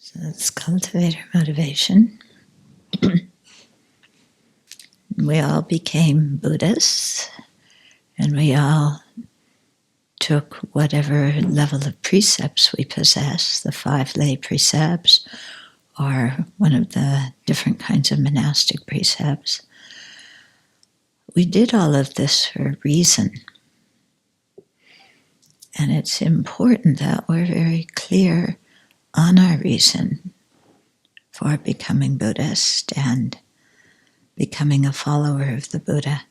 So let's cultivate our motivation. We all became Buddhists, and we all took whatever level of precepts we possess, the 5 lay precepts, or one of the different kinds of monastic precepts. We did all of this for a reason. And it's important that we're very clear on our reason for becoming Buddhist and becoming a follower of the Buddha.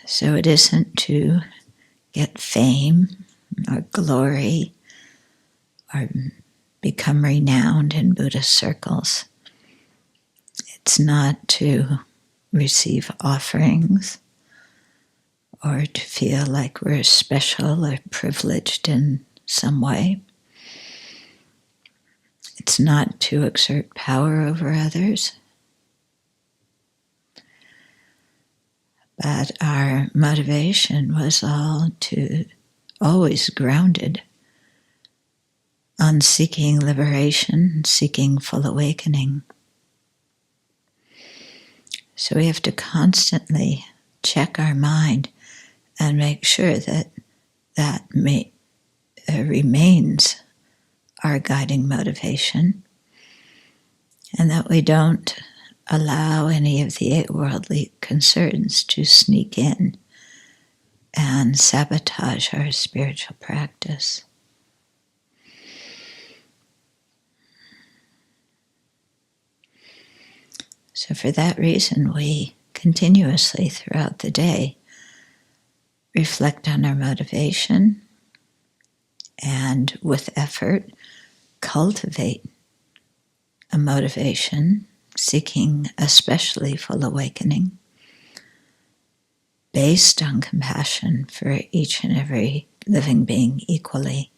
So it isn't to get fame or glory or become renowned in Buddhist circles. It's not to receive offerings or to feel like we're special or privileged in some way. It's not to exert power over others. But our motivation was always grounded on seeking liberation, seeking full awakening. So we have to constantly check our mind and make sure that remains our guiding motivation, and that we don't allow any of the 8 worldly concerns to sneak in and sabotage our spiritual practice. So for that reason, we continuously throughout the day reflect on our motivation and with effort cultivate a motivation seeking especially full awakening based on compassion for each and every living being equally.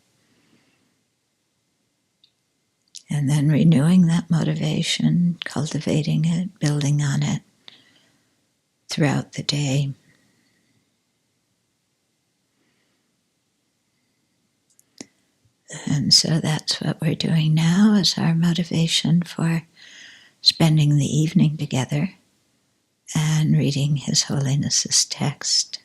And then renewing that motivation, cultivating it, building on it throughout the day. And so that's what we're doing now as our motivation for spending the evening together and reading His Holiness's text.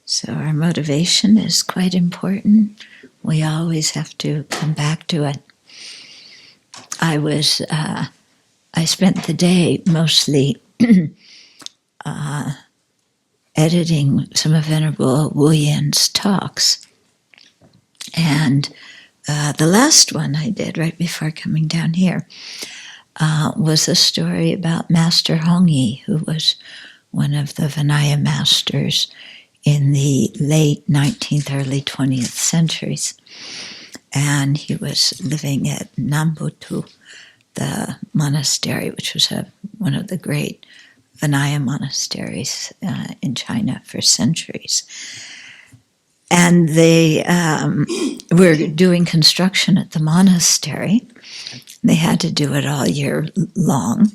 So our motivation is quite important. We always have to come back to it. I spent the day mostly editing some of Venerable Wu Yin's talks. And the last one I did right before coming down here was a story about Master Hongyi, who was one of the Vinaya masters in the late 19th, early 20th centuries. And he was living at Nambutu, the monastery, which was one of the great Vinaya monasteries in China for centuries. And they were doing construction at the monastery. They had to do it all year long.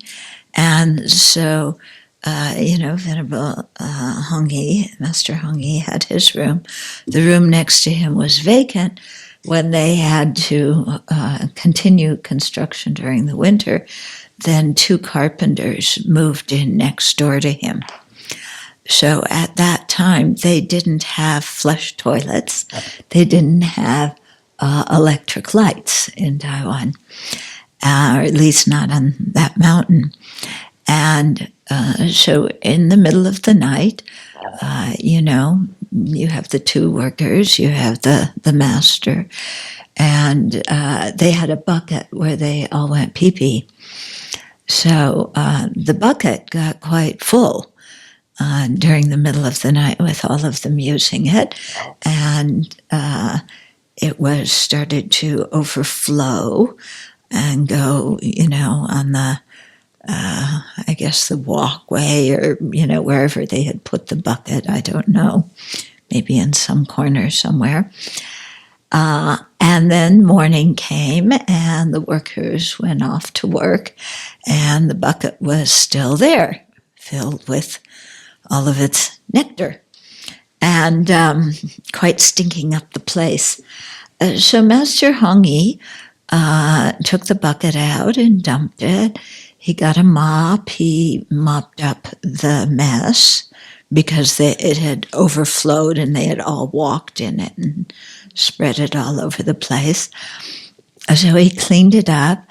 And so Venerable Hongyi, Master Hongyi, had his room. The room next to him was vacant. When they had to continue construction during the winter, then 2 carpenters moved in next door to him. So at that time, they didn't have flush toilets. They didn't have electric lights in Taiwan, or at least not on that mountain. And so in the middle of the night, you have the 2 workers, you have the master, and they had a bucket where they all went pee-pee. So the bucket got quite full during the middle of the night with all of them using it. And it was started to overflow and go, on the, I guess the walkway or, wherever they had put the bucket. I don't know, maybe in some corner somewhere. And then morning came and the workers went off to work and the bucket was still there, filled with all of its nectar and quite stinking up the place. So Master Hongyi took the bucket out and dumped it. He got a mop. He mopped up the mess because it had overflowed and they had all walked in it and spread it all over the place. So he cleaned it up,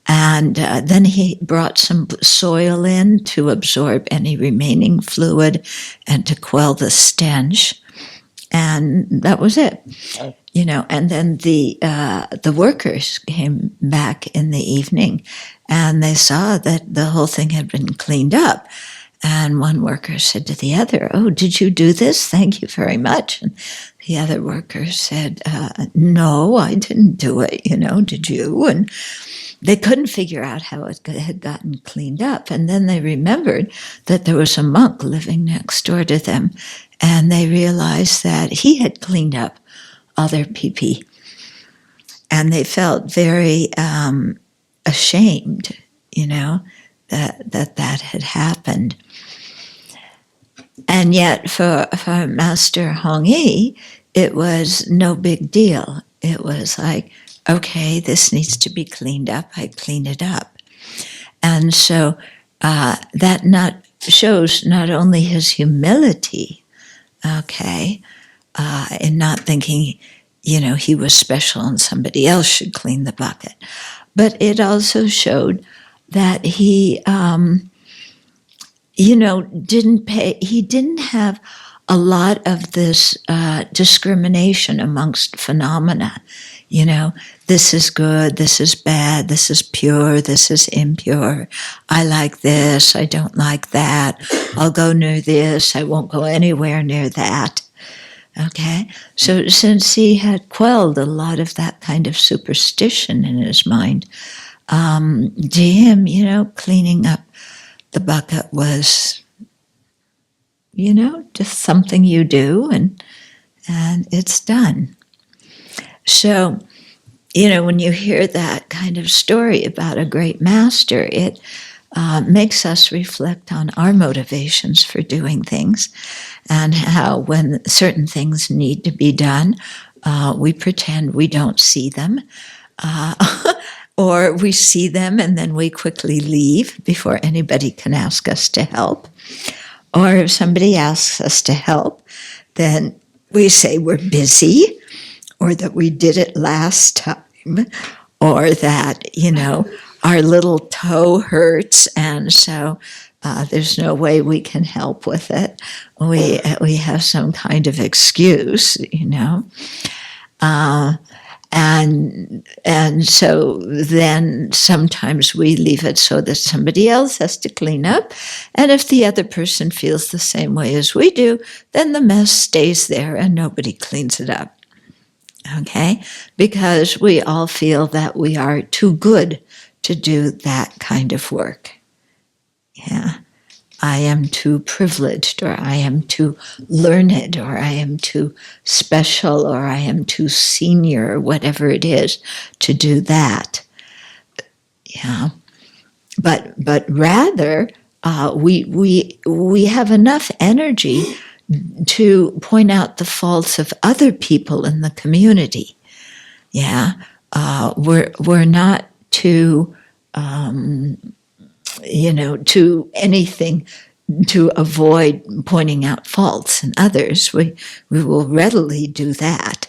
and then he brought some soil in to absorb any remaining fluid and to quell the stench. And that was it. And then the workers came back in the evening and they saw that the whole thing had been cleaned up. And one worker said to the other, "Oh, did you do this? Thank you very much." And the other worker said, "No, I didn't do it. Did you?" And they couldn't figure out how it had gotten cleaned up. And then they remembered that there was a monk living next door to them. And they realized that he had cleaned up all their pee-pee. And they felt very ashamed, that had happened. And yet for Master Hongyi, it was no big deal. It was like, okay, this needs to be cleaned up. I clean it up. And so that shows not only his humility, okay, in not thinking, he was special and somebody else should clean the bucket, but it also showed that he, didn't have a lot of this discrimination amongst phenomena. This is good, this is bad, this is pure, this is impure. I like this, I don't like that. I'll go near this, I won't go anywhere near that. Okay? So since he had quelled a lot of that kind of superstition in his mind, to him, cleaning up the bucket was, just something you do and it's done. So, when you hear that kind of story about a great master, it makes us reflect on our motivations for doing things and how when certain things need to be done, we pretend we don't see them. Or we see them and then we quickly leave before anybody can ask us to help. Or if somebody asks us to help, then we say we're busy, or that we did it last time, or that, our little toe hurts and so there's no way we can help with it. We have some kind of excuse, And so then sometimes we leave it so that somebody else has to clean up. And if the other person feels the same way as we do, then the mess stays there and nobody cleans it up. Okay? Because we all feel that we are too good to do that kind of work. Yeah. I am too privileged, or I am too learned, or I am too special, or I am too senior, or whatever it is, to do that. Yeah, but rather we have enough energy to point out the faults of other people in the community. Yeah, we're not too. To anything to avoid pointing out faults in others. We will readily do that.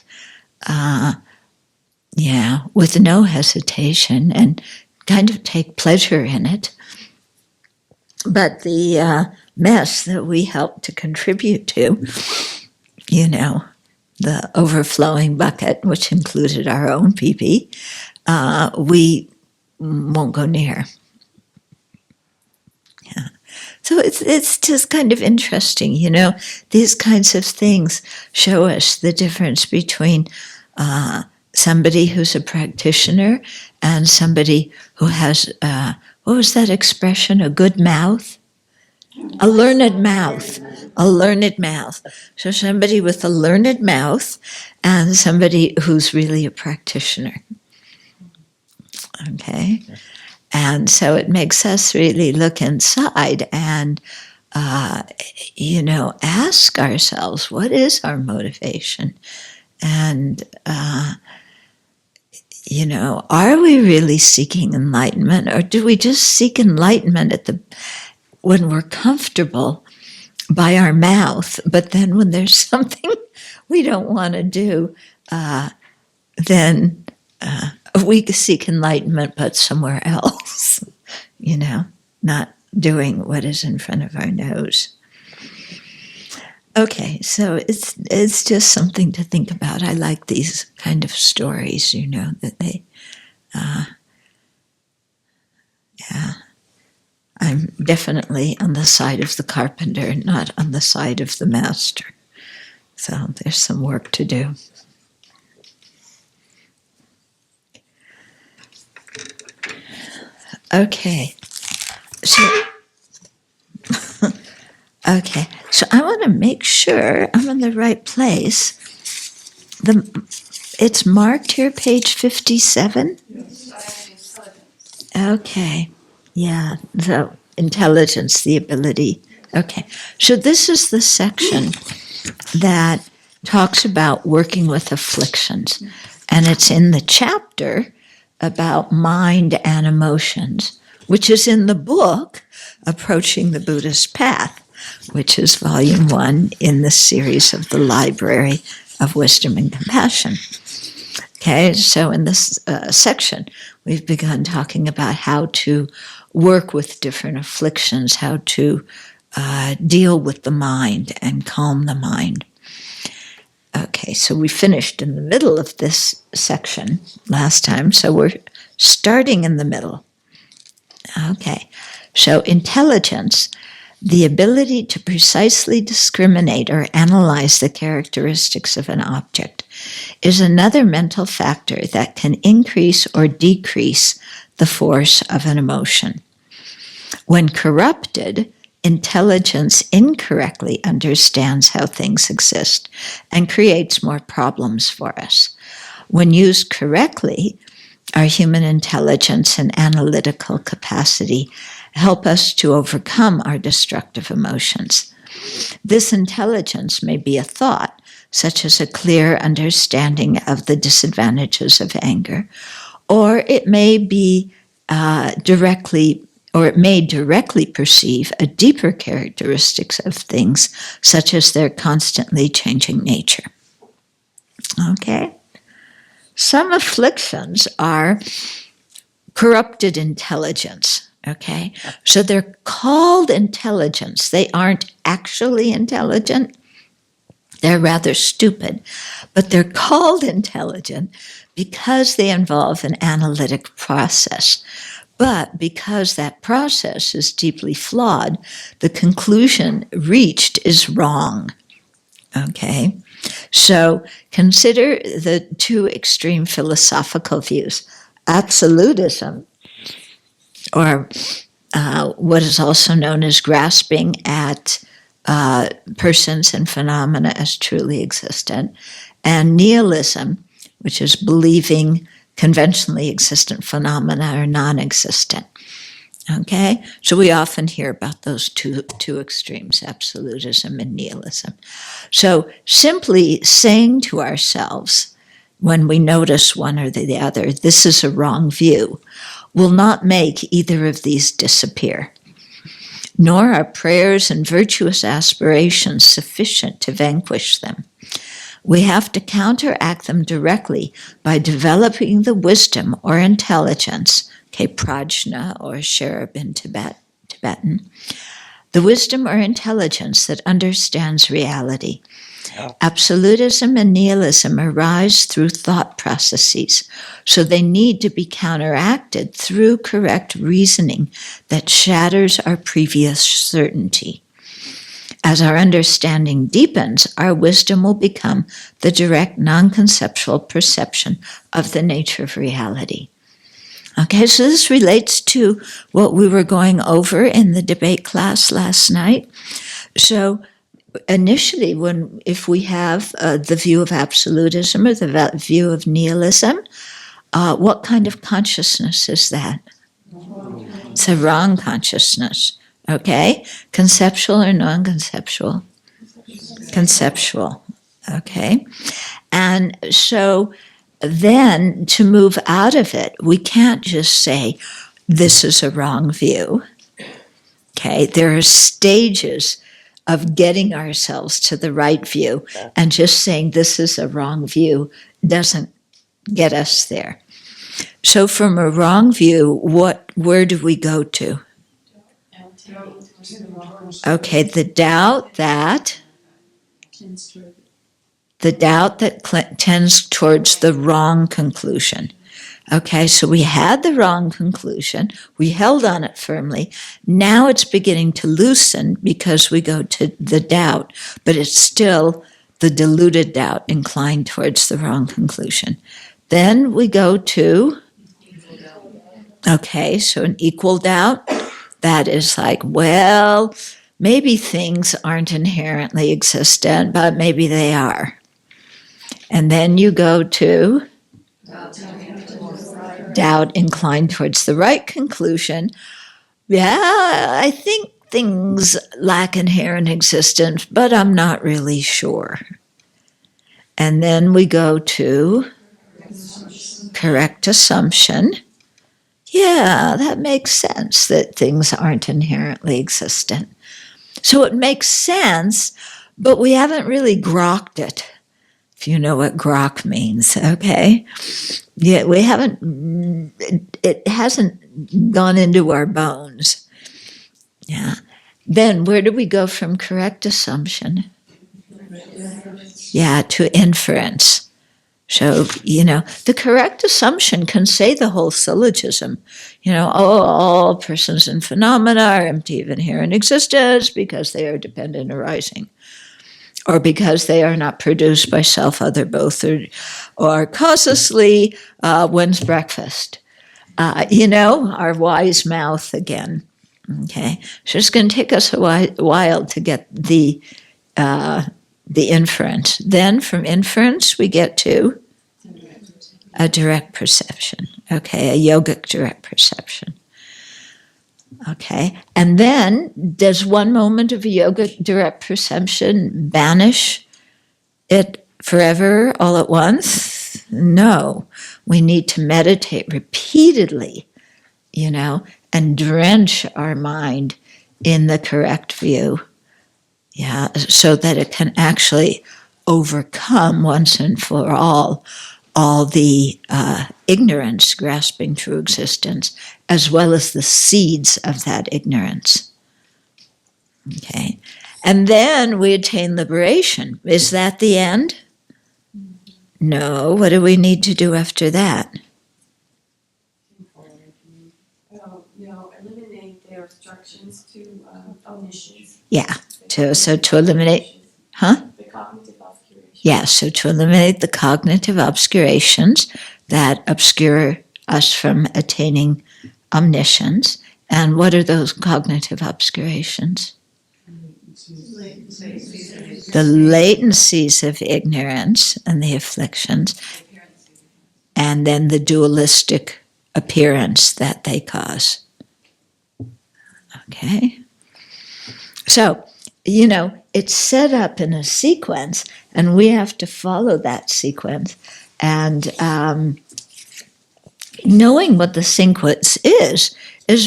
With no hesitation and kind of take pleasure in it. But the mess that we help to contribute to, the overflowing bucket, which included our own pee-pee, we won't go near. So it's just kind of interesting, you know. These kinds of things show us the difference between somebody who's a practitioner and somebody who has, what was that expression, a good mouth? A learned mouth. A learned mouth. So somebody with a learned mouth and somebody who's really a practitioner. Okay? And so it makes us really look inside and, you know, ask ourselves, what is our motivation? And, you know, are we really seeking enlightenment, or do we just seek enlightenment when we're comfortable by our mouth, but then when there's something we don't want to do, then we seek enlightenment, but somewhere else, you know, not doing what is in front of our nose. Okay, so it's just something to think about. I like these kind of stories, you know, that they, yeah. I'm definitely on the side of the carpenter, not on the side of the master. So there's some work to do. Okay. So okay. So I want to make sure I'm in the right place. It's marked here, page 57? Yes. Okay. Yeah, the intelligence, the ability. Okay, so this is the section that talks about working with afflictions, and it's in the chapter about mind and emotions, which is in the book Approaching the Buddhist Path, which is volume 1 in the series of the Library of Wisdom and Compassion. Okay, so in this section, we've begun talking about how to work with different afflictions, how to deal with the mind and calm the mind. Okay, so we finished in the middle of this section last time, so we're starting in the middle. Okay, so intelligence, the ability to precisely discriminate or analyze the characteristics of an object, is another mental factor that can increase or decrease the force of an emotion. When corrupted, intelligence incorrectly understands how things exist and creates more problems for us. When used correctly, our human intelligence and analytical capacity help us to overcome our destructive emotions. This intelligence may be a thought, such as a clear understanding of the disadvantages of anger, or it may be directly perceive a deeper characteristics of things, such as their constantly changing nature. Okay? Some afflictions are corrupted intelligence. Okay? So they're called intelligence. They aren't actually intelligent. They're rather stupid, but they're called intelligent because they involve an analytic process. But because that process is deeply flawed, the conclusion reached is wrong. Okay? So consider the two extreme philosophical views. Absolutism, or what is also known as grasping at persons and phenomena as truly existent, and nihilism, which is believing conventionally existent phenomena are non-existent. Okay? So we often hear about those two extremes, absolutism and nihilism. So simply saying to ourselves, when we notice one or the other, this is a wrong view, will not make either of these disappear. Nor are prayers and virtuous aspirations sufficient to vanquish them. We have to counteract them directly by developing the wisdom or intelligence, okay, prajna or sherab in Tibetan, the wisdom or intelligence that understands reality. Absolutism and nihilism arise through thought processes, so they need to be counteracted through correct reasoning that shatters our previous certainty. As our understanding deepens, our wisdom will become the direct non-conceptual perception of the nature of reality. Okay, so this relates to what we were going over in the debate class last night. So initially, if we have the view of absolutism or the view of nihilism, what kind of consciousness is that? It's a wrong consciousness. Okay, conceptual or non-conceptual? Conceptual. Okay, and so then to move out of it, we can't just say, this is a wrong view. Okay, there are stages of getting ourselves to the right view, and just saying this is a wrong view doesn't get us there. So from a wrong view, where do we go to? Okay, the doubt that tends towards the wrong conclusion. Okay, so we had the wrong conclusion, we held on it firmly, now it's beginning to loosen because we go to the doubt, but it's still the diluted doubt inclined towards the wrong conclusion. Then we go to, okay, so an equal doubt, that is like, well, maybe things aren't inherently existent, but maybe they are. And then you go to doubt inclined towards the right conclusion. Yeah, I think things lack inherent existence, but I'm not really sure. And then we go to correct assumption. Yeah, that makes sense that things aren't inherently existent. So it makes sense, but we haven't really grokked it. If you know what grok means, okay? Yeah, we haven't, it hasn't gone into our bones. Yeah. Then where do we go from correct assumption? Yeah, to inference. So, the correct assumption can say the whole syllogism. All persons and phenomena are empty of inherent existence because they are dependent arising. Or because they are not produced by self, other, both, or causelessly, when's breakfast? Our wise mouth again. Okay, so it's going to take us a while to get the inference. Then from inference, we get to a direct perception. Okay, a yogic direct perception. Okay, and then does one moment of a yogic direct perception banish it forever all at once? No, we need to meditate repeatedly, and drench our mind in the correct view, so that it can actually overcome once and for all the ignorance grasping true existence, as well as the seeds of that ignorance. Okay, and then we attain liberation. Is that the end? No. What do we need to do after that? Eliminate their obstructions to omniscience. Yeah. To eliminate, The cognitive obscurations. Yeah. So to eliminate the cognitive obscurations that obscure us from attaining omniscience. And what are those cognitive obscurations? The latencies of ignorance and the afflictions, and then the dualistic appearance that they cause. Okay? So, it's set up in a sequence, and we have to follow that sequence. And knowing what the sequence is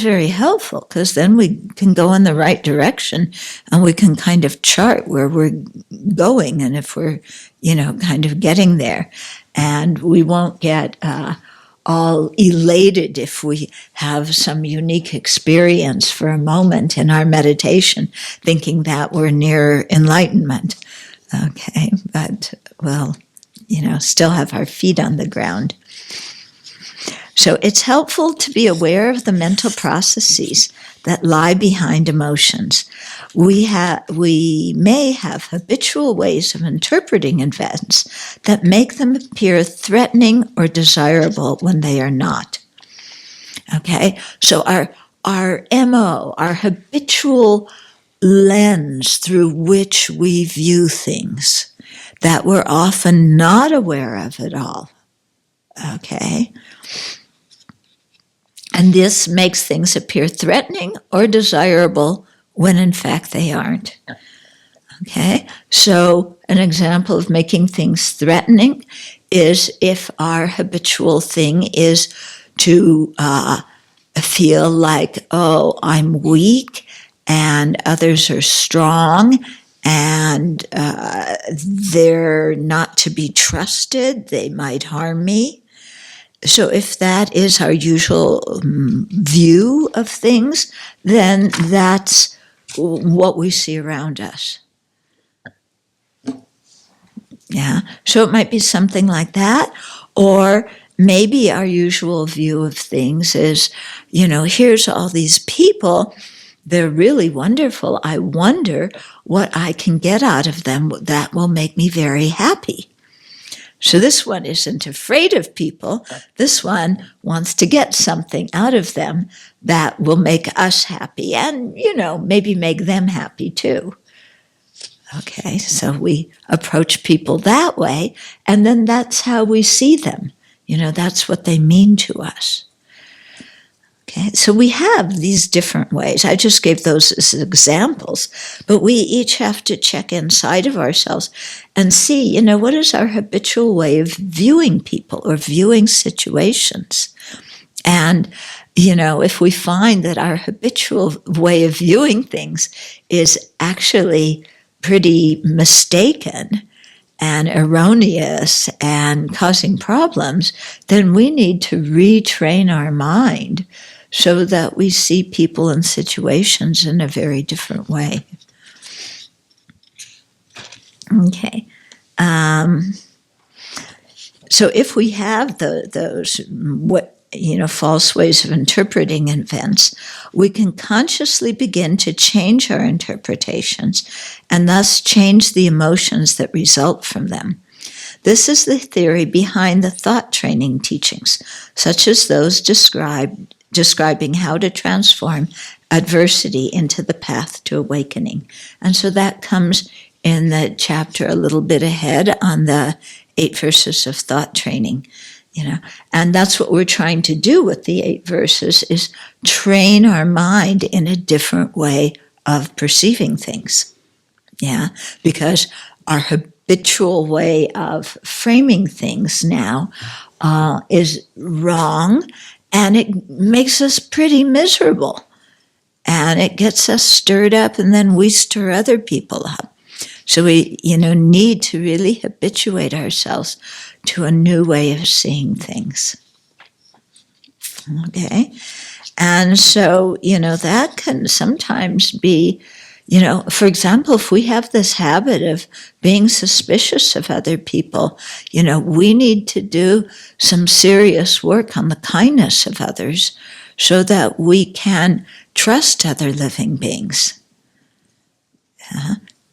very helpful, because then we can go in the right direction and we can kind of chart where we're going and if we're, kind of getting there. And we won't get all elated if we have some unique experience for a moment in our meditation, thinking that we're near enlightenment. Okay, but we'll, still have our feet on the ground. So it's helpful to be aware of the mental processes that lie behind emotions. We may have habitual ways of interpreting events that make them appear threatening or desirable when they are not. Okay, so our MO, our habitual lens through which we view things that we're often not aware of at all. Okay? And this makes things appear threatening or desirable when in fact they aren't. Okay? So an example of making things threatening is if our habitual thing is to feel like, oh, I'm weak and others are strong and they're not to be trusted, they might harm me. So if that is our usual view of things, then that's what we see around us. Yeah, so it might be something like that, or maybe our usual view of things is, here's all these people, they're really wonderful. I wonder what I can get out of them that will make me very happy. So this one isn't afraid of people. This one wants to get something out of them that will make us happy and, maybe make them happy too. Okay, so we approach people that way, and then that's how we see them. That's what they mean to us. Okay, so we have these different ways. I just gave those as examples, but we each have to check inside of ourselves and see, what is our habitual way of viewing people or viewing situations? And, if we find that our habitual way of viewing things is actually pretty mistaken and erroneous and causing problems, then we need to retrain our mind so that we see people and situations in a very different way. Okay. So if we have those false ways of interpreting events, we can consciously begin to change our interpretations and thus change the emotions that result from them. This is the theory behind the thought training teachings, such as those describing how to transform adversity into the path to awakening. And so that comes in the chapter a little bit ahead on the 8 verses of thought training. And that's what we're trying to do with the 8 verses, is train our mind in a different way of perceiving things. Yeah, because our habitual way of framing things now is wrong, and it makes us pretty miserable. And it gets us stirred up, and then we stir other people up. So we, need to really habituate ourselves to a new way of seeing things. Okay? And so, that can sometimes be, for example, if we have this habit of being suspicious of other people, we need to do some serious work on the kindness of others so that we can trust other living beings.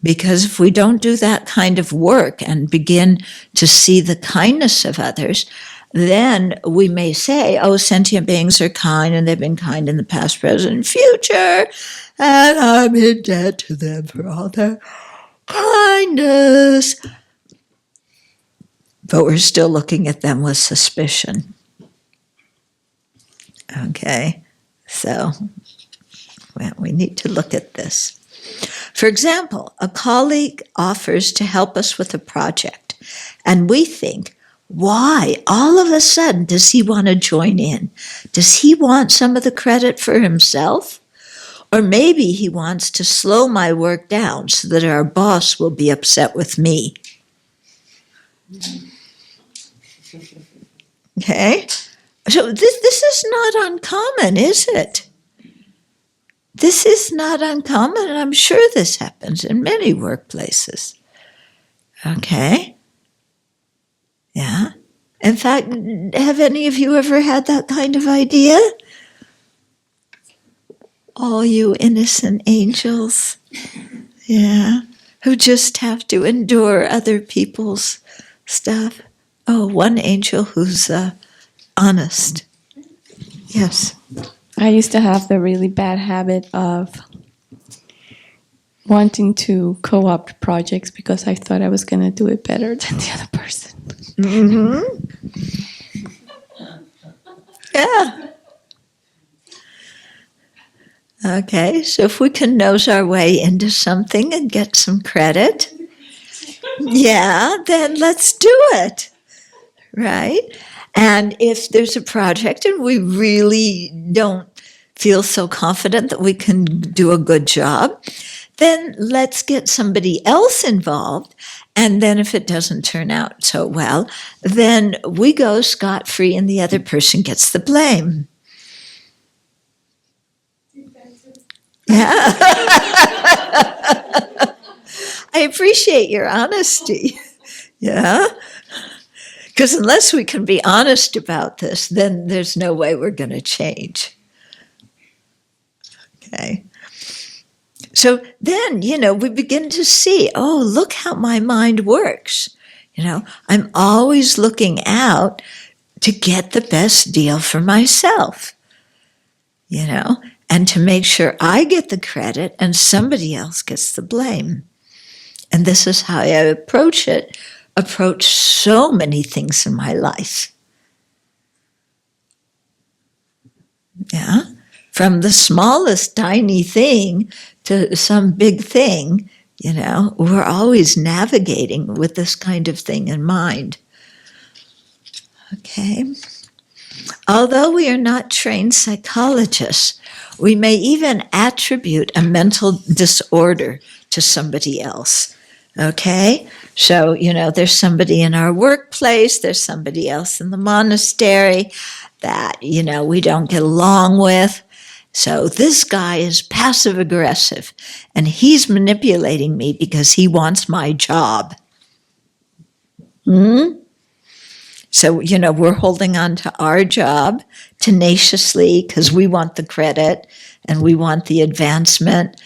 Because if we don't do that kind of work and begin to see the kindness of others, then we may say, oh, sentient beings are kind and they've been kind in the past, present, and future, and I'm in debt to them for all their kindness. But we're still looking at them with suspicion. Okay, so we need to look at this. For example, a colleague offers to help us with a project, and we think, why all of a sudden does he want to join in? Does he want some of the credit for himself? Or maybe he wants to slow my work down so that our boss will be upset with me. Okay? So this is not uncommon, is it? This is not uncommon, and I'm sure this happens in many workplaces. Okay. Yeah. In fact, have any of you ever had that kind of idea? All you innocent angels. Yeah. Who just have to endure other people's stuff. Oh, one angel who's honest. Yes. I used to have the really bad habit of wanting to co-opt projects because I thought I was going to do it better than the other person. Mm-hmm. Yeah. Okay, so if we can nose our way into something and get some credit, yeah, then let's do it, right? And if there's a project and we really don't feel so confident that we can do a good job, then let's get somebody else involved. And then if it doesn't turn out so well, then we go scot-free and the other person gets the blame. Yeah. I appreciate your honesty. Yeah. Because unless we can be honest about this, then there's no way we're going to change. Okay. So then, we begin to see, oh, look how my mind works. I'm always looking out to get the best deal for myself, and to make sure I get the credit and somebody else gets the blame. And this is how I approach so many things in my life. Yeah. From the smallest tiny thing to some big thing, we're always navigating with this kind of thing in mind. Okay. Although we are not trained psychologists, we may even attribute a mental disorder to somebody else. Okay? So, there's somebody in our workplace, there's somebody else in the monastery that, we don't get along with. So this guy is passive aggressive and he's manipulating me because he wants my job. So, we're holding on to our job tenaciously because we want the credit and we want the advancement,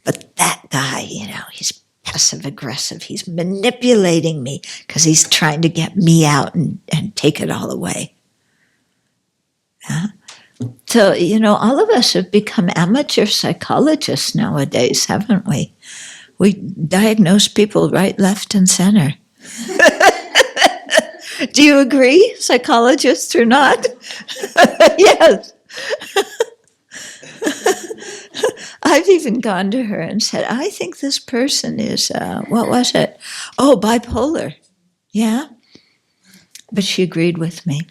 But that guy, he's passive aggressive. He's manipulating me because he's trying to get me out and take it all away. Yeah? So, all of us have become amateur psychologists nowadays, haven't we? We diagnose people right, left, and center. Do you agree, psychologists or not? Yes. I've even gone to her and said, I think this person is, what was it? Oh, bipolar. Yeah. But she agreed with me.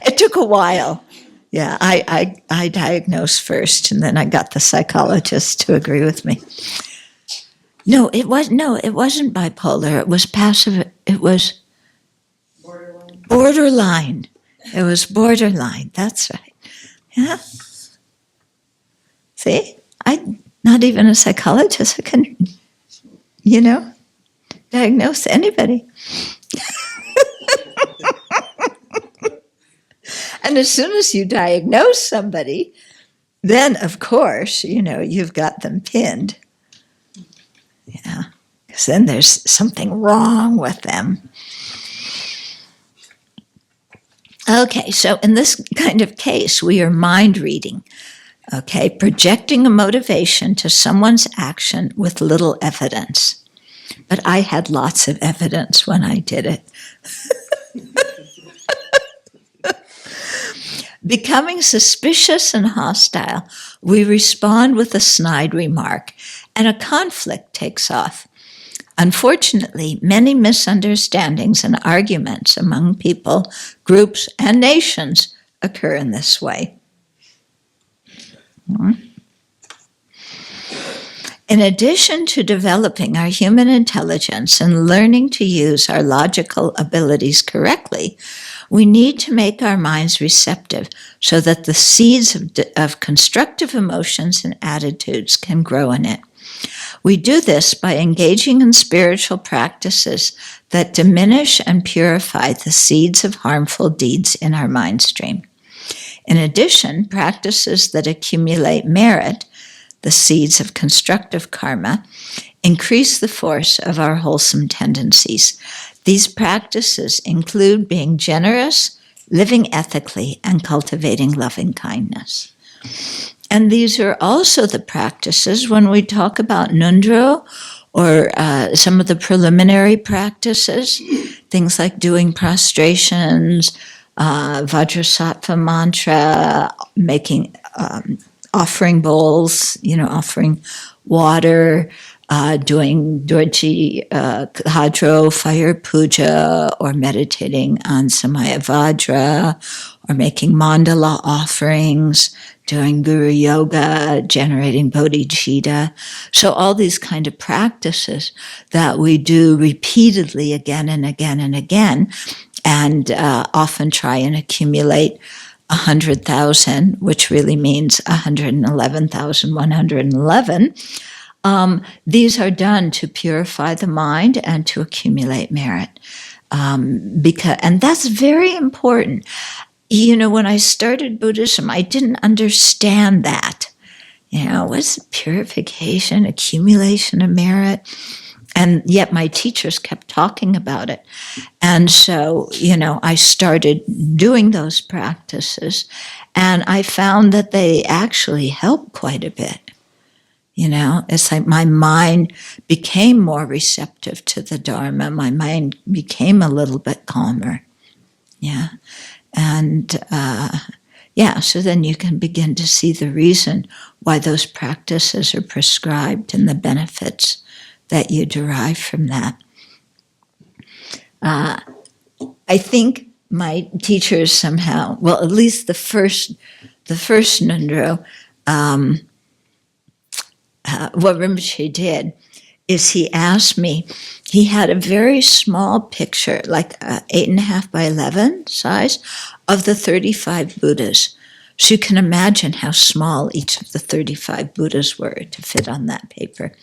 It took a while. Yeah, I diagnosed first, and then I got the psychologist to agree with me. No, it wasn't bipolar. It was passive. It was borderline. It was borderline. That's right. Yeah. See, I'm not even a psychologist. I can, diagnose anybody. And as soon as you diagnose somebody, then, of course, you've got them pinned. Yeah, because then there's something wrong with them. Okay, so in this kind of case, we are mind reading, okay, projecting a motivation to someone's action with little evidence. But I had lots of evidence when I did it. Becoming suspicious and hostile, we respond with a snide remark, and a conflict takes off. Unfortunately, many misunderstandings and arguments among people, groups, and nations occur in this way. In addition to developing our human intelligence and learning to use our logical abilities correctly, we need to make our minds receptive so that the seeds of constructive emotions and attitudes can grow in it. We do this by engaging in spiritual practices that diminish and purify the seeds of harmful deeds in our mind stream. In addition, practices that accumulate merit, the seeds of constructive karma, increase the force of our wholesome tendencies. These practices include being generous, living ethically, and cultivating loving kindness. And these are also the practices when we talk about Nundro or some of the preliminary practices, things like doing prostrations, Vajrasattva mantra, making offering bowls, offering water, doing Dorji Hadro fire puja, or meditating on Samaya Vajra, or making mandala offerings, doing Guru Yoga, generating bodhicitta. So all these kind of practices that we do repeatedly again and again and again, and often try and accumulate 100,000, which really means 111,111. These are done to purify the mind and to accumulate merit. And that's very important. When I started Buddhism, I didn't understand that. What's purification, accumulation of merit? And yet my teachers kept talking about it. And so, I started doing those practices, and I found that they actually help quite a bit. It's like my mind became more receptive to the Dharma. My mind became a little bit calmer. Yeah. And so then you can begin to see the reason why those practices are prescribed and the benefits that you derive from that. I think my teachers somehow, well, at least the first Nundro, what Rinpoche did is he asked me, he had a very small picture, like 8.5 by 11 size, of the 35 Buddhas. So you can imagine how small each of the 35 Buddhas were to fit on that paper.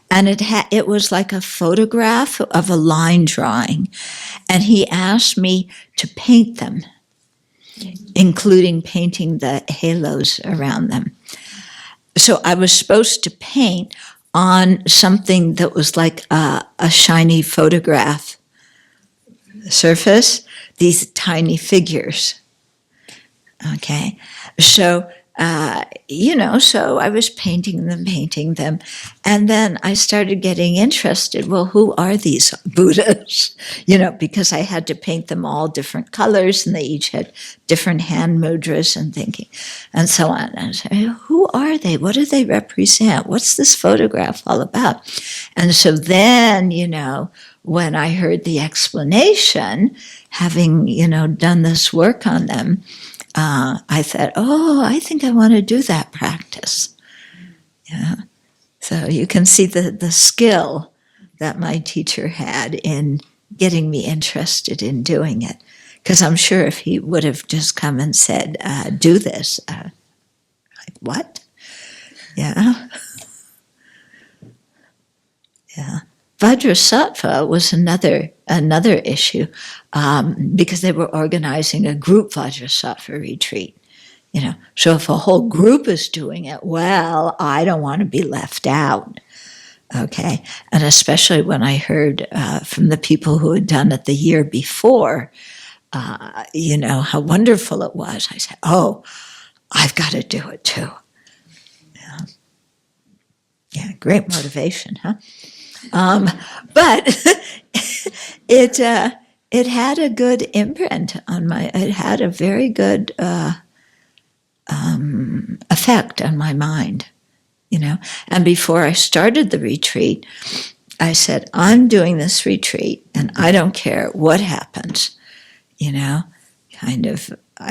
And it was like a photograph of a line drawing. And he asked me to paint them, including painting the halos around them. So I was supposed to paint on something that was like a shiny photograph surface, these tiny figures. Okay, so so I was painting them, and then I started getting interested. Well, who are these Buddhas? Because I had to paint them all different colors, and they each had different hand mudras and thinking, and so on. And I said, who are they? What do they represent? What's this photograph all about? And so then, when I heard the explanation, having done this work on them, I thought, I think I want to do that practice. Yeah. So you can see the skill that my teacher had in getting me interested in doing it. Because I'm sure if he would have just come and said, do this, like, what? Yeah. Yeah. Vajrasattva was another issue because they were organizing a group Vajrasattva retreat. So if a whole group is doing it, well, I don't want to be left out. Okay, and especially when I heard from the people who had done it the year before, how wonderful it was. I said, I've got to do it too. Yeah, great motivation, huh? But it had a good imprint on it had a very good effect on my mind, And before I started the retreat, I said, I'm doing this retreat and I don't care what happens, I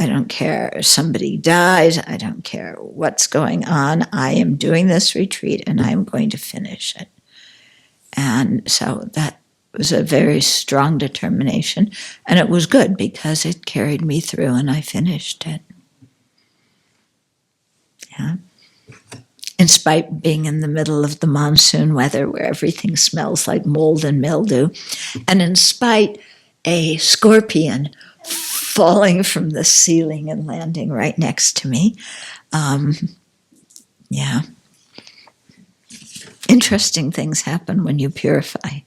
don't care if somebody dies, I don't care what's going on. I am doing this retreat and I am going to finish it. And so that was a very strong determination. And it was good because it carried me through and I finished it. Yeah. And despite being in the middle of the monsoon weather where everything smells like mold and mildew, and in spite a scorpion falling from the ceiling and landing right next to me. Yeah. Interesting things happen when you purify.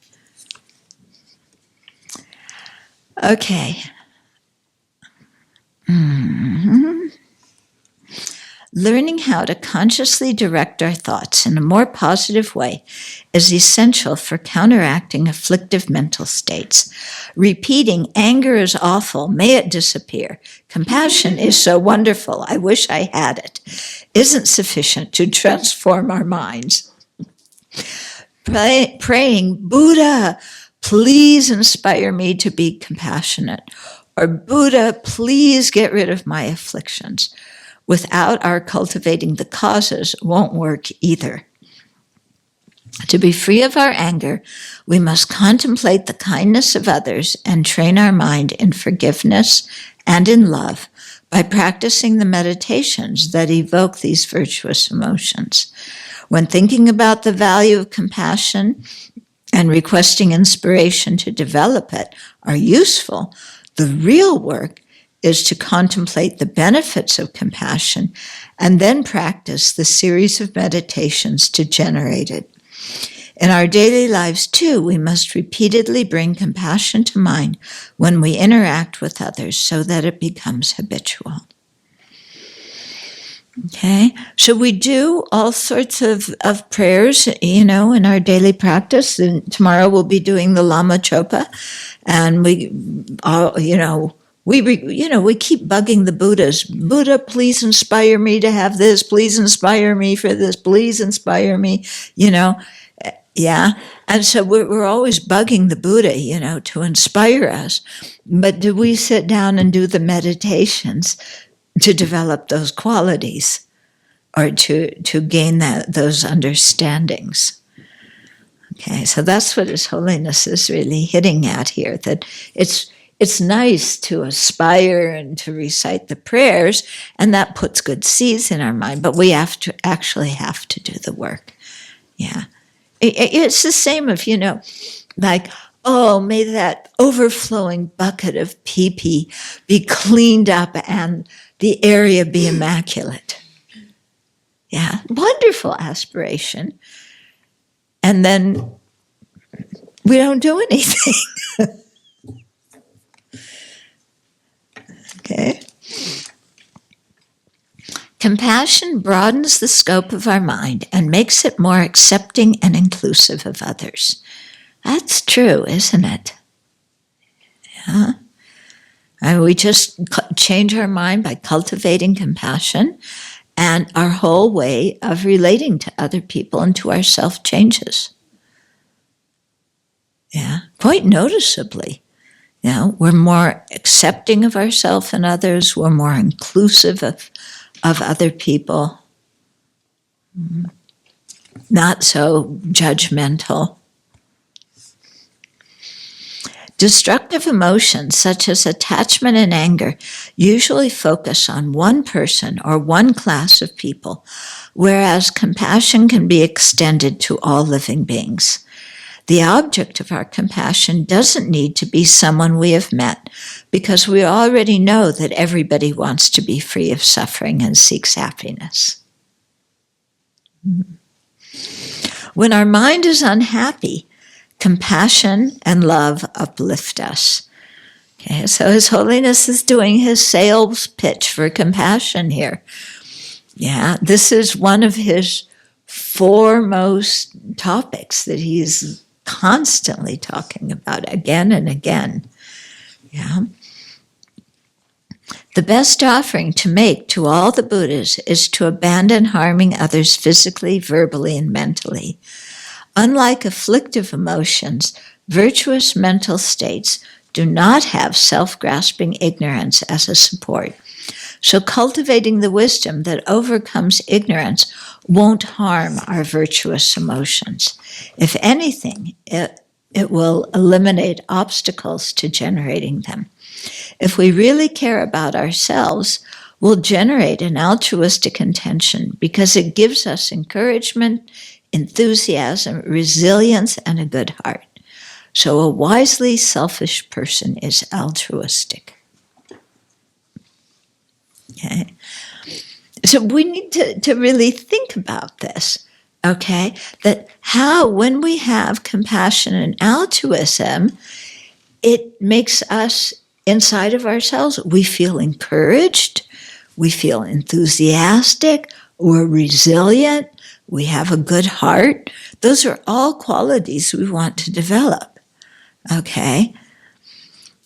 Okay. Learning how to consciously direct our thoughts in a more positive way is essential for counteracting afflictive mental states. Repeating, anger is awful, may it disappear. Compassion is so wonderful, I wish I had it, isn't sufficient to transform our minds. Praying, Buddha, please inspire me to be compassionate. Or Buddha, please get rid of my afflictions. Without our cultivating the causes, won't work either. To be free of our anger, we must contemplate the kindness of others and train our mind in forgiveness and in love by practicing the meditations that evoke these virtuous emotions. When thinking about the value of compassion and requesting inspiration to develop it are useful, the real work is to contemplate the benefits of compassion and then practice the series of meditations to generate it. In our daily lives, too, we must repeatedly bring compassion to mind when we interact with others so that it becomes habitual. Okay, so we do all sorts of prayers, in our daily practice. And tomorrow we'll be doing the Lama Chopa, and we keep bugging the Buddhas. Buddha, please inspire me to have this. Please inspire me for this. Please inspire me. Yeah. And so we're always bugging the Buddha, to inspire us. But do we sit down and do the meditations to develop those qualities or to gain those understandings? Okay, so that's what His Holiness is really hitting at here, that it's nice to aspire and to recite the prayers, and that puts good seeds in our mind, but we have to do the work. Yeah. It's the same of, like, oh, may that overflowing bucket of pee-pee be cleaned up and the area be immaculate. Yeah, wonderful aspiration. And then we don't do anything. Okay. Compassion broadens the scope of our mind and makes it more accepting and inclusive of others. That's true, isn't it? Yeah. And we just change our mind by cultivating compassion, and our whole way of relating to other people and to ourselves changes. Yeah, quite noticeably. We're more accepting of ourselves and others. We're more inclusive of other people. Not so judgmental. Destructive emotions such as attachment and anger usually focus on one person or one class of people, whereas compassion can be extended to all living beings. The object of our compassion doesn't need to be someone we have met, because we already know that everybody wants to be free of suffering and seeks happiness. When our mind is unhappy, compassion and love uplift us. Okay, so His Holiness is doing his sales pitch for compassion here. Yeah, this is one of his foremost topics that he's constantly talking about again and again. Yeah. The best offering to make to all the Buddhas is to abandon harming others physically, verbally, and mentally. Unlike afflictive emotions, virtuous mental states do not have self-grasping ignorance as a support. So cultivating the wisdom that overcomes ignorance won't harm our virtuous emotions. If anything, it will eliminate obstacles to generating them. If we really care about ourselves, will generate an altruistic intention because it gives us encouragement, enthusiasm, resilience, and a good heart. So a wisely selfish person is altruistic. Okay? So we need to really think about this, okay? That how, when we have compassion and altruism, it makes us, inside of ourselves, we feel encouraged, we feel enthusiastic, we're resilient, we have a good heart. Those are all qualities we want to develop, okay?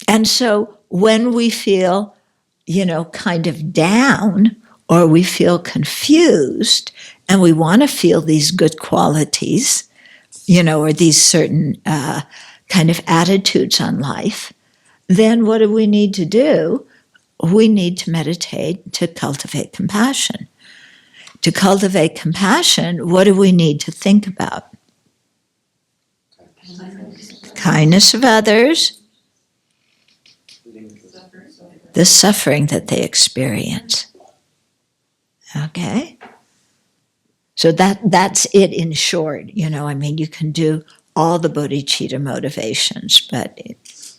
And so when we feel, kind of down, or we feel confused, and we want to feel these good qualities, or these certain kind of attitudes on life, then what do we need to do? We need to meditate to cultivate compassion. To cultivate compassion, what do we need to think about? Kindness of others, the suffering that they experience. Okay? So that's it in short. You can do all the bodhicitta motivations, but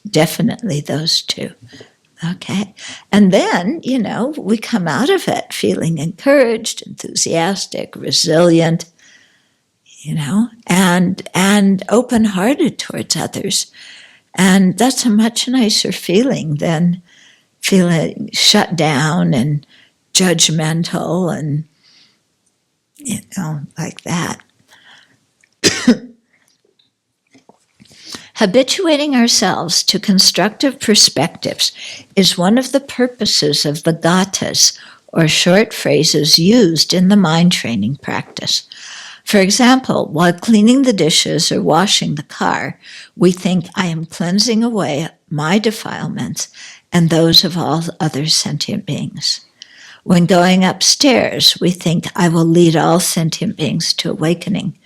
definitely those two. Okay? And then, we come out of it feeling encouraged, enthusiastic, resilient, and open-hearted towards others. And that's a much nicer feeling than feeling shut down and judgmental and, like that. Habituating ourselves to constructive perspectives is one of the purposes of the gathas, or short phrases used in the mind training practice. For example, while cleaning the dishes or washing the car, we think, I am cleansing away my defilements and those of all other sentient beings. When going upstairs, we think, I will lead all sentient beings to awakening.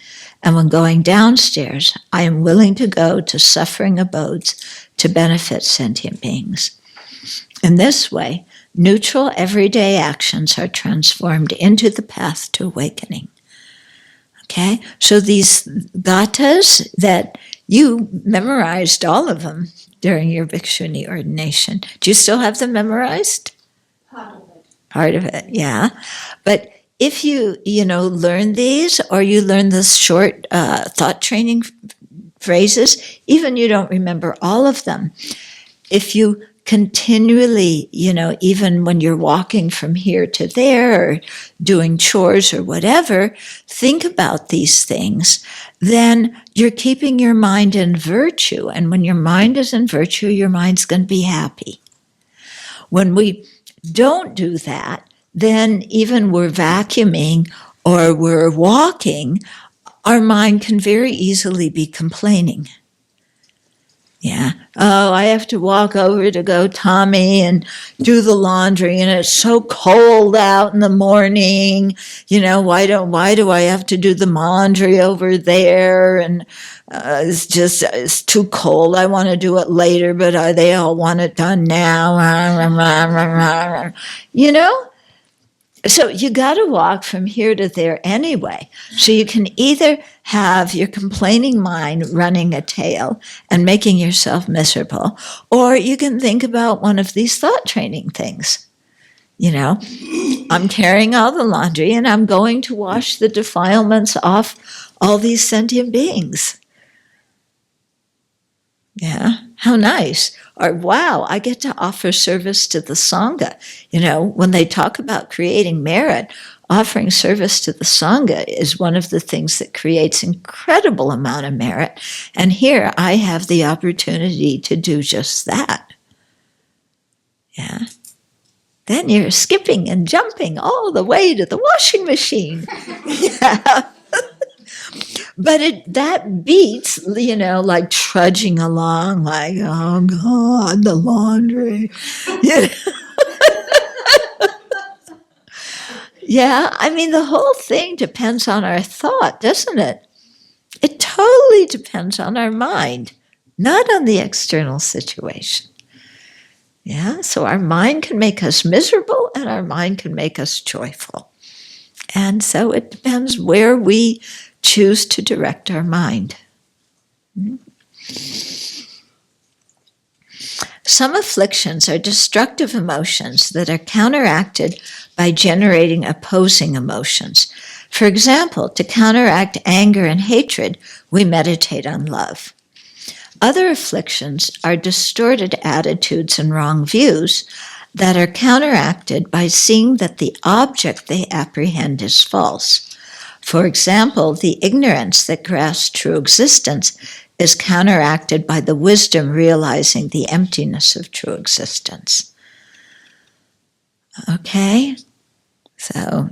And when going downstairs, I am willing to go to suffering abodes to benefit sentient beings. In this way, neutral everyday actions are transformed into the path to awakening. Okay? So these gathas that you memorized all of them during your bhikshuni ordination. Do you still have them memorized? Part of it, yeah. But if you learn these, or you learn the short thought training phrases, even you don't remember all of them, if you continually, even when you're walking from here to there, or doing chores or whatever, think about these things, then you're keeping your mind in virtue. And when your mind is in virtue, your mind's going to be happy. When we don't do that, then even we're vacuuming or we're walking, our mind can very easily be complaining. Yeah. Oh, I have to walk over to go Tommy and do the laundry, and it's so cold out in the morning. Why do I have to do the laundry over there? And it's too cold. I want to do it later, but they all want it done now. So you got to walk from here to there anyway. So you can either have your complaining mind running a tale and making yourself miserable, or you can think about one of these thought training things. I'm carrying all the laundry and I'm going to wash the defilements off all these sentient beings. Yeah, how nice. Or, wow, I get to offer service to the Sangha. When they talk about creating merit, offering service to the Sangha is one of the things that creates incredible amount of merit. And here I have the opportunity to do just that. Yeah. Then you're skipping and jumping all the way to the washing machine. Yeah. But that beats, like trudging along, like, oh God, the laundry. Yeah, the whole thing depends on our thought, doesn't it? It totally depends on our mind, not on the external situation. Yeah, so our mind can make us miserable and our mind can make us joyful. And so it depends where we choose to direct our mind. Some afflictions are destructive emotions that are counteracted by generating opposing emotions. For example, to counteract anger and hatred, we meditate on love. Other afflictions are distorted attitudes and wrong views that are counteracted by seeing that the object they apprehend is false. For example, the ignorance that grasps true existence is counteracted by the wisdom realizing the emptiness of true existence. Okay? So,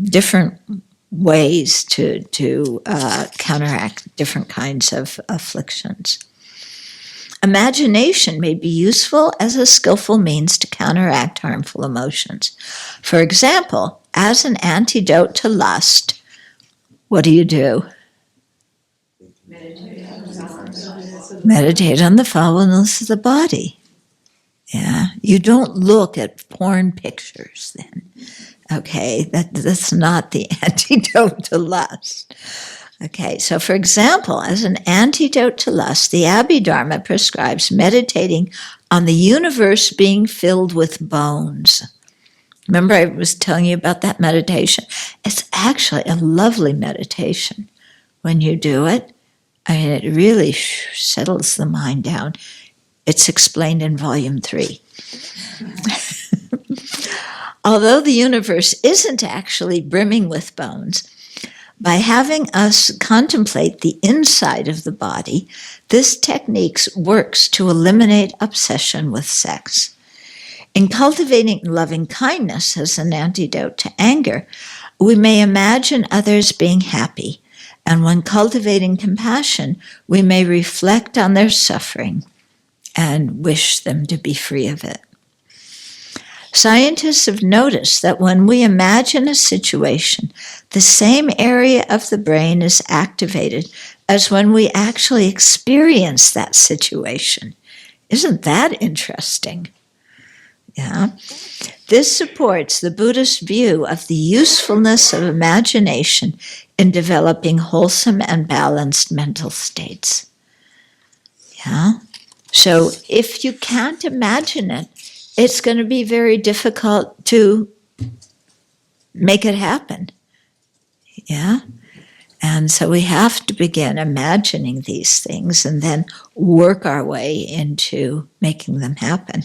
different ways to counteract different kinds of afflictions. Imagination may be useful as a skillful means to counteract harmful emotions. For example, as an antidote to lust, what do? Meditate on the foulness of the body. Yeah, you don't look at porn pictures then. Okay, that's not the antidote to lust. Okay, so for example, as an antidote to lust, the Abbey Dharma prescribes meditating on the universe being filled with bones. Remember I was telling you about that meditation? It's actually a lovely meditation when you do it. I mean, it really settles the mind down. It's explained in Volume 3. Although the universe isn't actually brimming with bones, by having us contemplate the inside of the body, this technique works to eliminate obsession with sex. In cultivating loving kindness as an antidote to anger, we may imagine others being happy, and when cultivating compassion, we may reflect on their suffering and wish them to be free of it. Scientists have noticed that when we imagine a situation, the same area of the brain is activated as when we actually experience that situation. Isn't that interesting? Yeah. This supports the Buddhist view of the usefulness of imagination in developing wholesome and balanced mental states. Yeah. So if you can't imagine it, it's going to be very difficult to make it happen. Yeah? And so we have to begin imagining these things and then work our way into making them happen.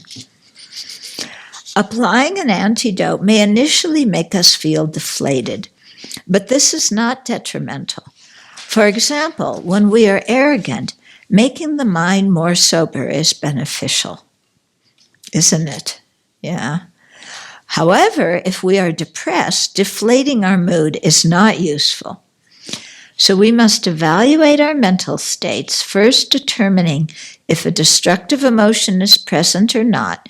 Applying an antidote may initially make us feel deflated, but this is not detrimental. For example, when we are arrogant, making the mind more sober is beneficial. Isn't it? Yeah. However, if we are depressed, deflating our mood is not useful. So we must evaluate our mental states, first determining if a destructive emotion is present or not,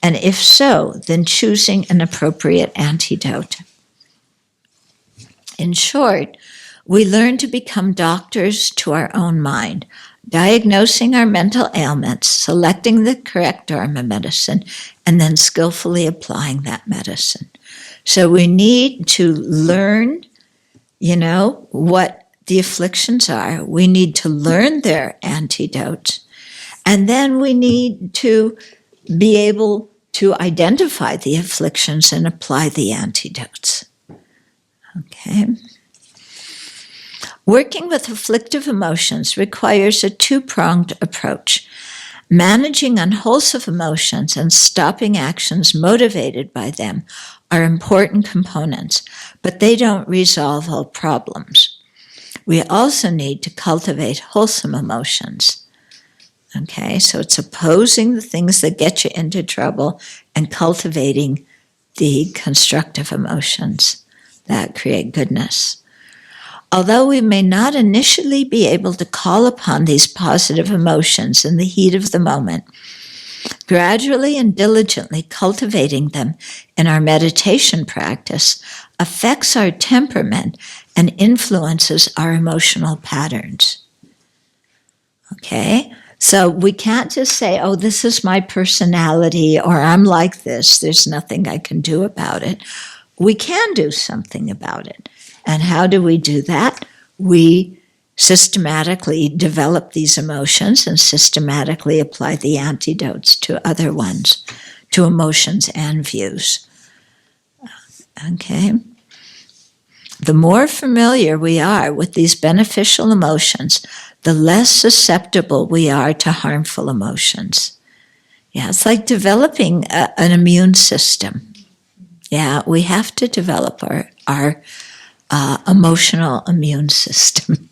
and if so, then choosing an appropriate antidote. In short, we learn to become doctors to our own mind, diagnosing our mental ailments, selecting the correct Dharma medicine, and then skillfully applying that medicine. So we need to learn, what the afflictions are. We need to learn their antidotes. And then we need to be able to identify the afflictions and apply the antidotes. Okay. Working with afflictive emotions requires a two-pronged approach. Managing unwholesome emotions and stopping actions motivated by them are important components, but they don't resolve all problems. We also need to cultivate wholesome emotions. Okay, so it's opposing the things that get you into trouble and cultivating the constructive emotions that create goodness. Although we may not initially be able to call upon these positive emotions in the heat of the moment, gradually and diligently cultivating them in our meditation practice affects our temperament and influences our emotional patterns. Okay? So we can't just say, oh, this is my personality, or I'm like this, there's nothing I can do about it. We can do something about it. And how do we do that? We systematically develop these emotions and systematically apply the antidotes to other ones, to emotions and views. Okay? The more familiar we are with these beneficial emotions, the less susceptible we are to harmful emotions. Yeah, it's like developing an immune system. Yeah, we have to develop our emotional immune system.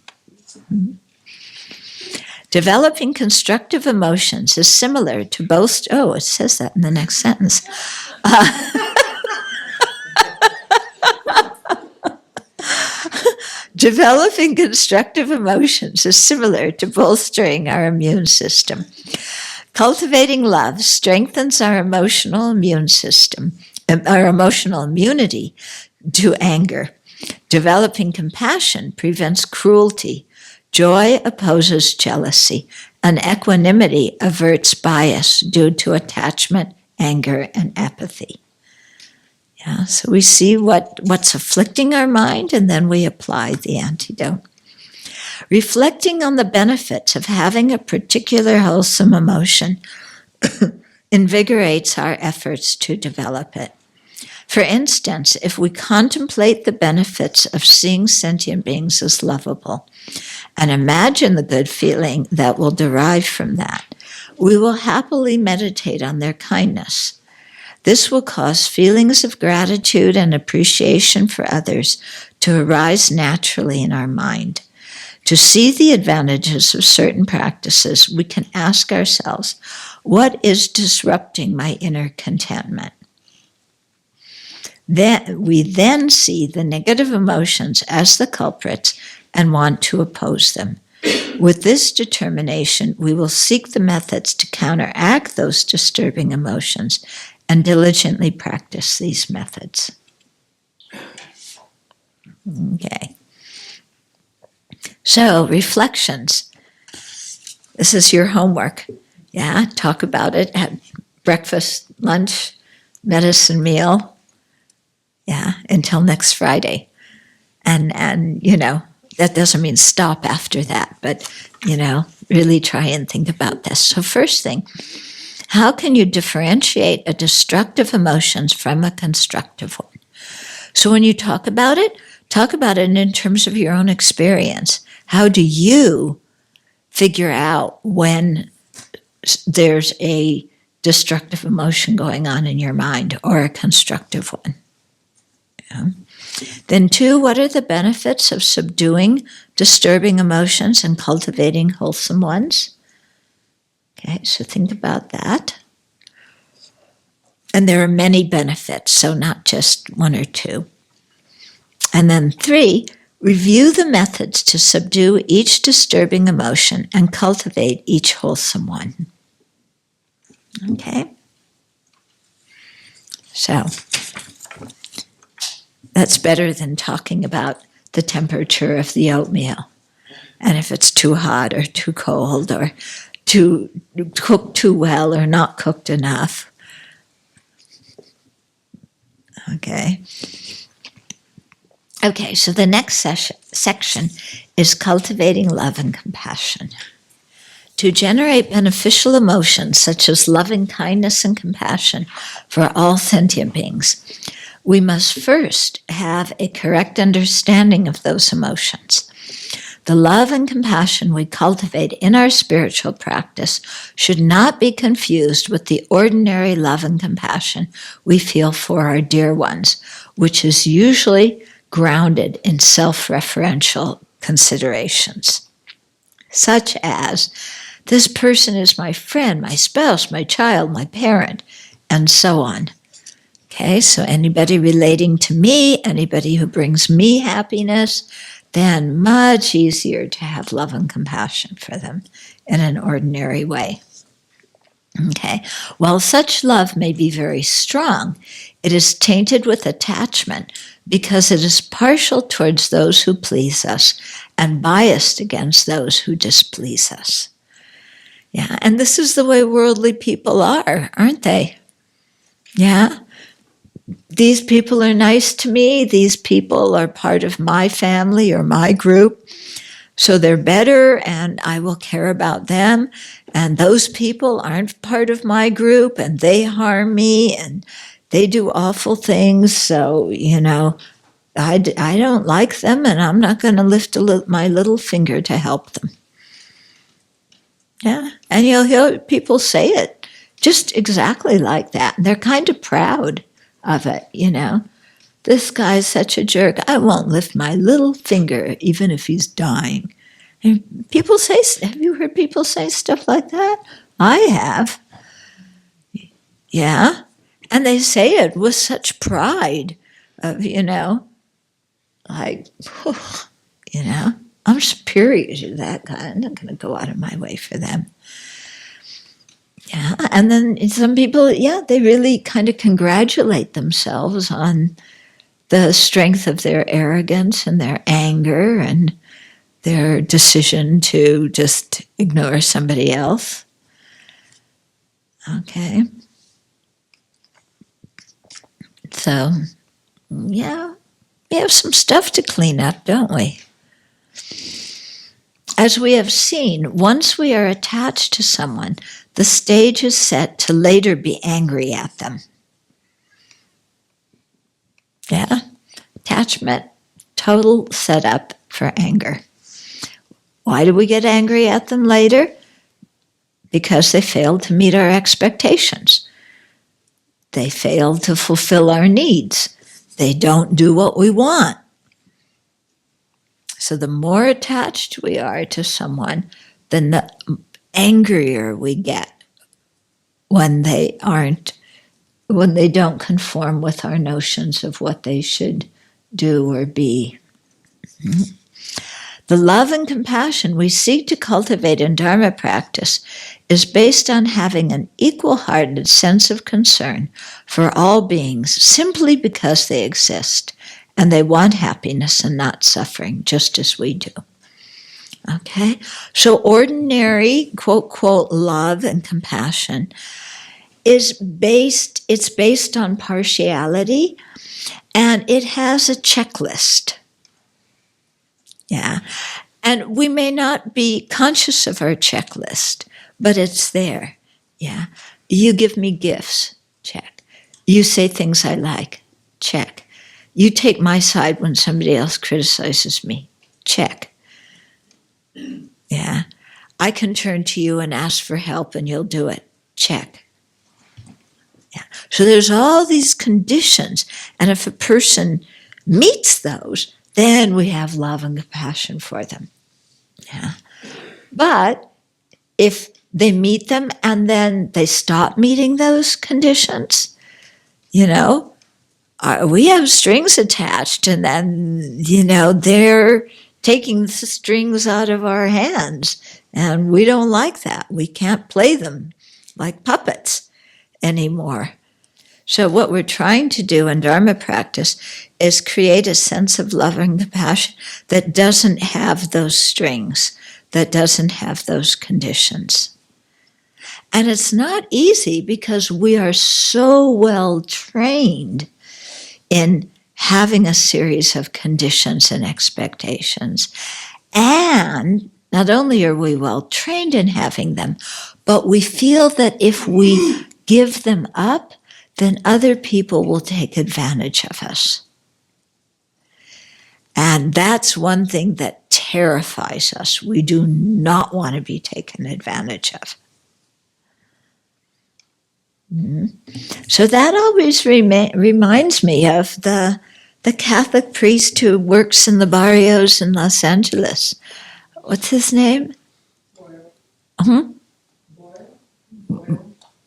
Developing constructive emotions is similar to both. Oh, it says that in the next sentence. Developing constructive emotions is similar to bolstering our immune system. Cultivating love strengthens our emotional immune system, our emotional immunity to anger. Developing compassion prevents cruelty. Joy opposes jealousy, and equanimity averts bias due to attachment, anger, and apathy. Yeah, so we see what's afflicting our mind, and then we apply the antidote. Reflecting on the benefits of having a particular wholesome emotion invigorates our efforts to develop it. For instance, if we contemplate the benefits of seeing sentient beings as lovable and imagine the good feeling that will derive from that, we will happily meditate on their kindness. This will cause feelings of gratitude and appreciation for others to arise naturally in our mind. To see the advantages of certain practices, we can ask ourselves, what is disrupting my inner contentment? Then we see the negative emotions as the culprits and want to oppose them. With this determination, we will seek the methods to counteract those disturbing emotions and diligently practice these methods. Okay. So, reflections. This is your homework. Yeah, talk about it at breakfast, lunch, medicine meal. Yeah, until next Friday. And you know, that doesn't mean stop after that, but, you know, really try and think about this. So first thing, how can you differentiate a destructive emotion from a constructive one? So when you talk about it in terms of your own experience. How do you figure out when there's a destructive emotion going on in your mind or a constructive one? Yeah. Then 2, what are the benefits of subduing disturbing emotions and cultivating wholesome ones? Okay, so think about that. And there are many benefits, so not just 1 or 2. And then 3, review the methods to subdue each disturbing emotion and cultivate each wholesome one. Okay? So, that's better than talking about the temperature of the oatmeal and if it's too hot or too cold or too cooked too well or not cooked enough. Okay. Okay, so the next section is cultivating love and compassion. To generate beneficial emotions such as loving kindness and compassion for all sentient beings, we must first have a correct understanding of those emotions. The love and compassion we cultivate in our spiritual practice should not be confused with the ordinary love and compassion we feel for our dear ones, which is usually grounded in self-referential considerations, such as, this person is my friend, my spouse, my child, my parent, and so on. Okay, so anybody relating to me, anybody who brings me happiness, then much easier to have love and compassion for them in an ordinary way. Okay, while such love may be very strong, it is tainted with attachment because it is partial towards those who please us and biased against those who displease us. Yeah, and this is the way worldly people are, aren't they? Yeah. These people are nice to me. These people are part of my family or my group. So they're better and I will care about them. And those people aren't part of my group and they harm me and they do awful things. So, I don't like them and I'm not going to lift my little finger to help them. Yeah. And you'll hear people say it just exactly like that. And they're kind of proud of it, This guy's such a jerk. I won't lift my little finger even if he's dying. And people say, have you heard people say stuff like that? I have. Yeah. And they say it with such pride of, like, I'm superior to that guy. I'm not going to go out of my way for them. Yeah. And then some people, they really kind of congratulate themselves on the strength of their arrogance and their anger and their decision to just ignore somebody else. Okay. So, we have some stuff to clean up, don't we? As we have seen, once we are attached to someone, the stage is set to later be angry at them. Yeah. Attachment, total setup for anger. Why do we get angry at them later? Because they failed to meet our expectations. They failed to fulfill our needs. They don't do what we want. So the more attached we are to someone, then the angrier we get when they don't conform with our notions of what they should do or be. The love and compassion we seek to cultivate in Dharma practice is based on having an equal-hearted sense of concern for all beings simply because they exist and they want happiness and not suffering, just as we do. Okay? So ordinary, quote, quote, love and compassion it's based on partiality, and it has a checklist. Yeah. And we may not be conscious of our checklist, but it's there. Yeah. You give me gifts. Check. You say things I like. Check. You take my side when somebody else criticizes me. Check. Yeah. I can turn to you and ask for help and you'll do it. Check. Yeah. So there's all these conditions. And if a person meets those, then we have love and compassion for them. Yeah. But if they meet them and then they stop meeting those conditions, we have strings attached and then, they're taking the strings out of our hands and we don't like that. We can't play them like puppets anymore. So what we're trying to do in Dharma practice is create a sense of love and compassion that doesn't have those strings, that doesn't have those conditions. And it's not easy because we are so well trained in having a series of conditions and expectations. And not only are we well trained in having them, but we feel that if we give them up, then other people will take advantage of us. And that's one thing that terrifies us. We do not want to be taken advantage of. So that always reminds me of the Catholic priest who works in the barrios in Los Angeles. What's his name? Boyle.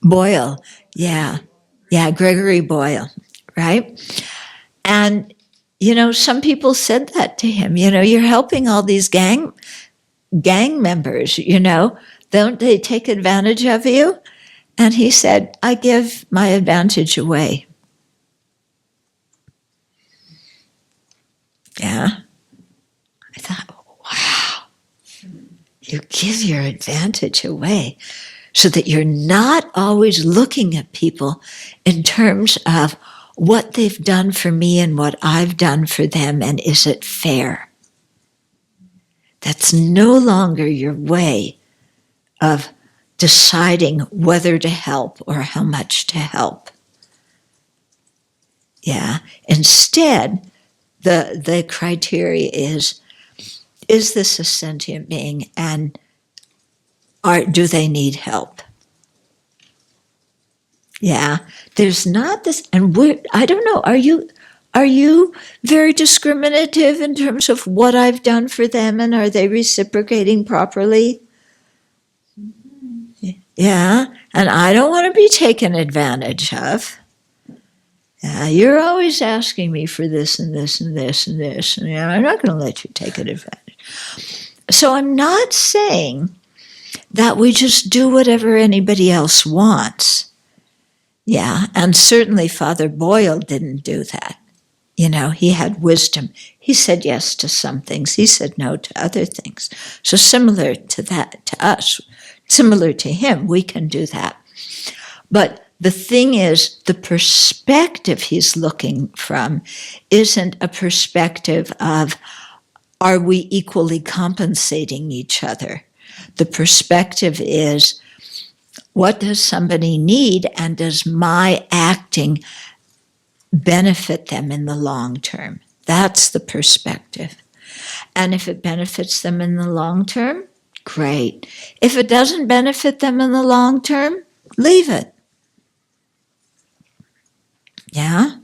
Boyle. Yeah. Yeah, Gregory Boyle, right? And, some people said that to him, you're helping all these gang members, don't they take advantage of you? And he said, I give my advantage away. Yeah. I thought, wow. You give your advantage away so that you're not always looking at people in terms of what they've done for me and what I've done for them, and is it fair? That's no longer your way of deciding whether to help or how much to help. Yeah. Instead, the criteria is this a sentient being, and do they need help? Yeah. There's not this, and I don't know, are you very discriminative in terms of what I've done for them, and are they reciprocating properly? Yeah, and I don't want to be taken advantage of. Yeah, you're always asking me for this and this and this and this, and I'm not going to let you take an advantage. So I'm not saying that we just do whatever anybody else wants. Yeah, and certainly Father Boyle didn't do that. He had wisdom. He said yes to some things. He said no to other things. So similar to that, to us, similar to him, we can do that. But the thing is, the perspective he's looking from isn't a perspective of, are we equally compensating each other? The perspective is, what does somebody need, and does my acting benefit them in the long term? That's the perspective. And if it benefits them in the long term, great. If it doesn't benefit them in the long term, leave it. Yeah?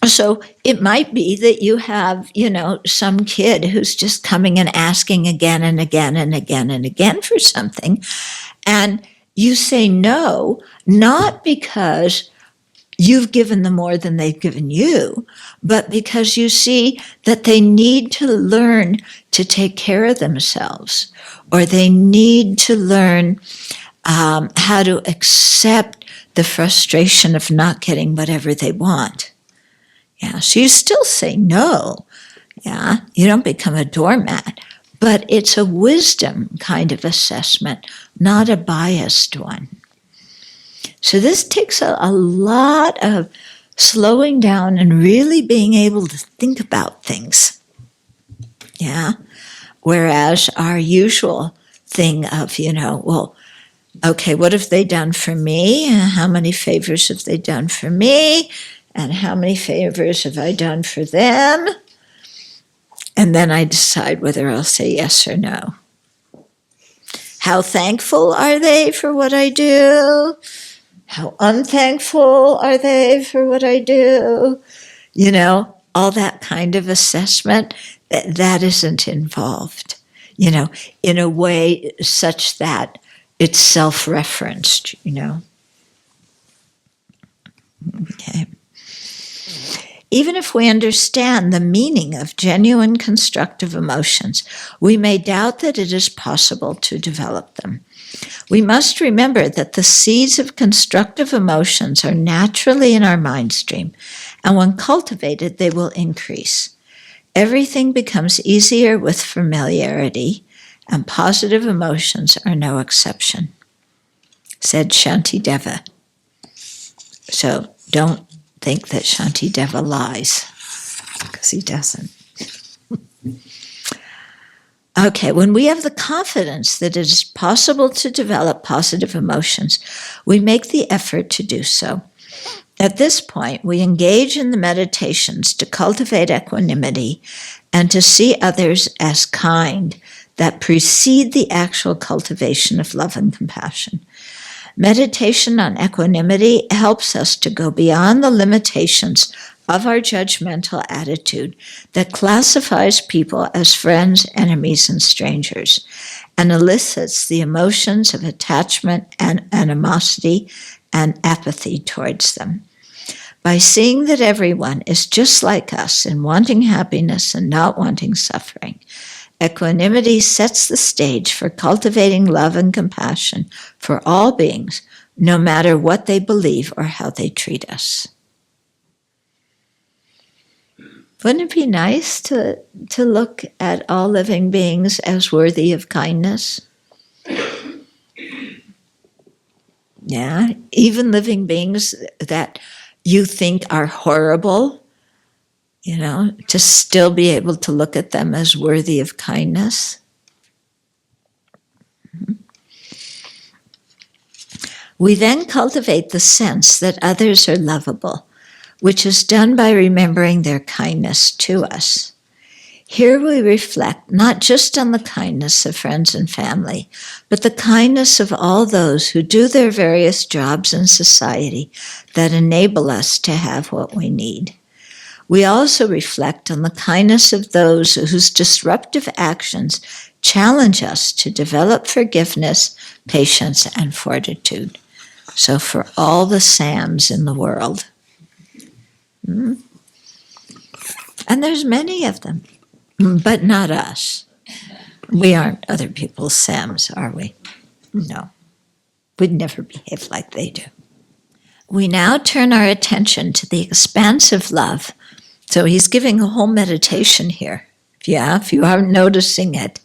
So it might be that you have, some kid who's just coming and asking again and again and again and again for something, and you say no, not because you've given them more than they've given you, but because you see that they need to learn to take care of themselves, or they need to learn how to accept the frustration of not getting whatever they want. Yeah, so you still say no. Yeah, you don't become a doormat, but it's a wisdom kind of assessment, not a biased one. So this takes a lot of slowing down and really being able to think about things. Yeah. Whereas our usual thing of, well, okay, what have they done for me? How many favors have they done for me? And how many favors have I done for them? And then I decide whether I'll say yes or no. How thankful are they for what I do? How unthankful are they for what I do? All that kind of assessment, that isn't involved, in a way such that it's self-referenced, Okay. Even if we understand the meaning of genuine constructive emotions, we may doubt that it is possible to develop them. We must remember that the seeds of constructive emotions are naturally in our mind stream, and when cultivated, they will increase. Everything becomes easier with familiarity, and positive emotions are no exception, said Shantideva. So don't think that Shantideva lies, because he doesn't. Okay, when we have the confidence that it is possible to develop positive emotions, we make the effort to do so. At this point, we engage in the meditations to cultivate equanimity and to see others as kind that precede the actual cultivation of love and compassion. Meditation on equanimity helps us to go beyond the limitations of our judgmental attitude that classifies people as friends, enemies, and strangers, and elicits the emotions of attachment and animosity and apathy towards them. By seeing that everyone is just like us in wanting happiness and not wanting suffering, equanimity sets the stage for cultivating love and compassion for all beings, no matter what they believe or how they treat us. Wouldn't it be nice to look at all living beings as worthy of kindness? Yeah, even living beings that you think are horrible, to still be able to look at them as worthy of kindness. We then cultivate the sense that others are lovable, which is done by remembering their kindness to us. Here we reflect not just on the kindness of friends and family, but the kindness of all those who do their various jobs in society that enable us to have what we need. We also reflect on the kindness of those whose disruptive actions challenge us to develop forgiveness, patience, and fortitude. So for all the Sams in the world. And there's many of them, but not us. We aren't other people's Sams, are we? No. We'd never behave like they do. We now turn our attention to the expansive love. So he's giving a whole meditation here. If you aren't noticing it,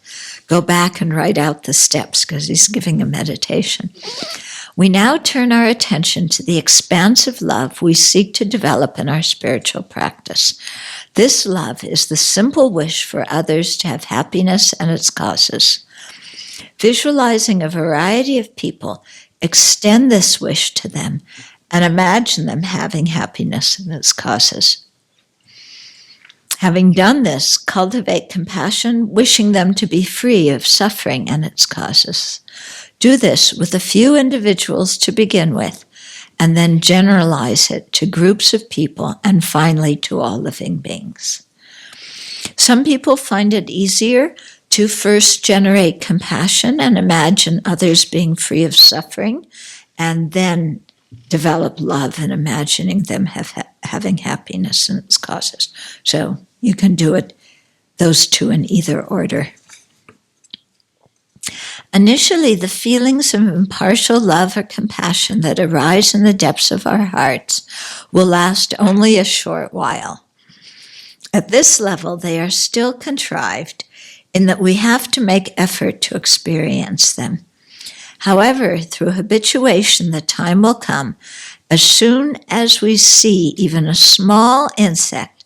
go back and write out the steps because he's giving a meditation. We now turn our attention to the expansive love we seek to develop in our spiritual practice. This love is the simple wish for others to have happiness and its causes. Visualizing a variety of people, extend this wish to them and imagine them having happiness and its causes. Having done this, cultivate compassion, wishing them to be free of suffering and its causes. Do this with a few individuals to begin with, and then generalize it to groups of people and finally to all living beings. Some people find it easier to first generate compassion and imagine others being free of suffering, and then develop love and imagining them having happiness and its causes. So you can do it, those two in either order. Initially, the feelings of impartial love or compassion that arise in the depths of our hearts will last only a short while. At this level, they are still contrived in that we have to make effort to experience them. However, through habituation, the time will come, as soon as we see even a small insect,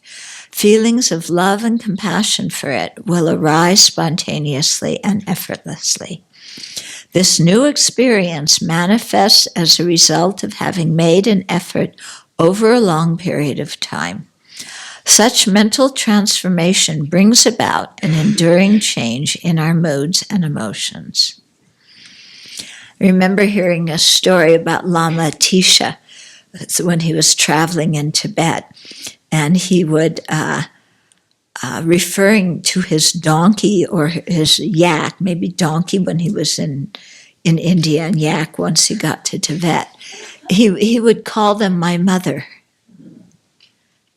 feelings of love and compassion for it will arise spontaneously and effortlessly. This new experience manifests as a result of having made an effort over a long period of time. Such mental transformation brings about an enduring change in our moods and emotions. I remember hearing a story about Lama Tisha when he was traveling in Tibet, and he would, referring to his donkey or his yak, maybe donkey when he was in India and yak once he got to Tibet, he would call them my mother.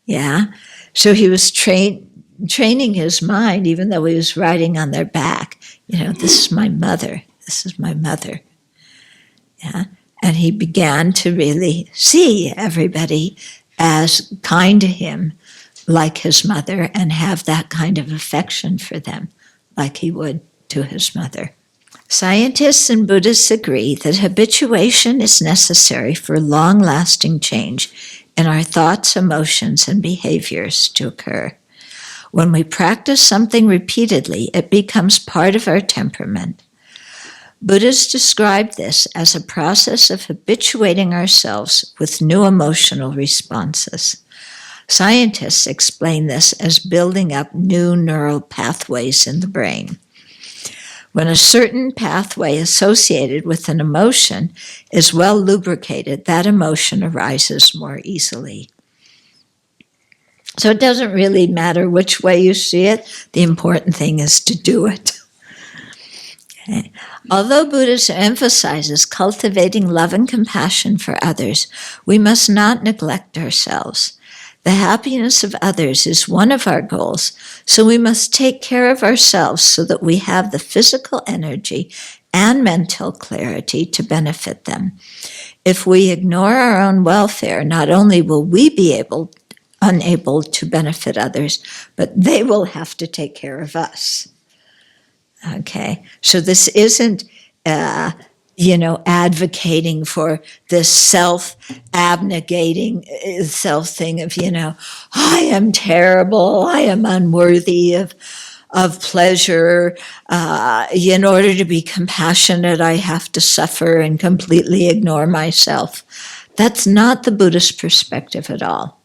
Yeah, so he was training his mind, even though he was riding on their back. This is my mother. This is my mother. Yeah, and he began to really see everybody as kind to him, like his mother, and have that kind of affection for them, like he would to his mother. Scientists and Buddhists agree that habituation is necessary for long-lasting change in our thoughts, emotions, and behaviors to occur. When we practice something repeatedly, it becomes part of our temperament. Buddhists describe this as a process of habituating ourselves with new emotional responses. Scientists explain this as building up new neural pathways in the brain. When a certain pathway associated with an emotion is well lubricated, that emotion arises more easily. So it doesn't really matter which way you see it. The important thing is to do it. Okay. Although Buddhism emphasizes cultivating love and compassion for others, we must not neglect ourselves. The happiness of others is one of our goals, so we must take care of ourselves so that we have the physical energy and mental clarity to benefit them. If we ignore our own welfare, not only will we be able unable to benefit others, but they will have to take care of us. Okay, so this isn't, advocating for this self-abnegating self thing of, I am terrible, I am unworthy of pleasure. In order to be compassionate, I have to suffer and completely ignore myself. That's not the Buddhist perspective at all.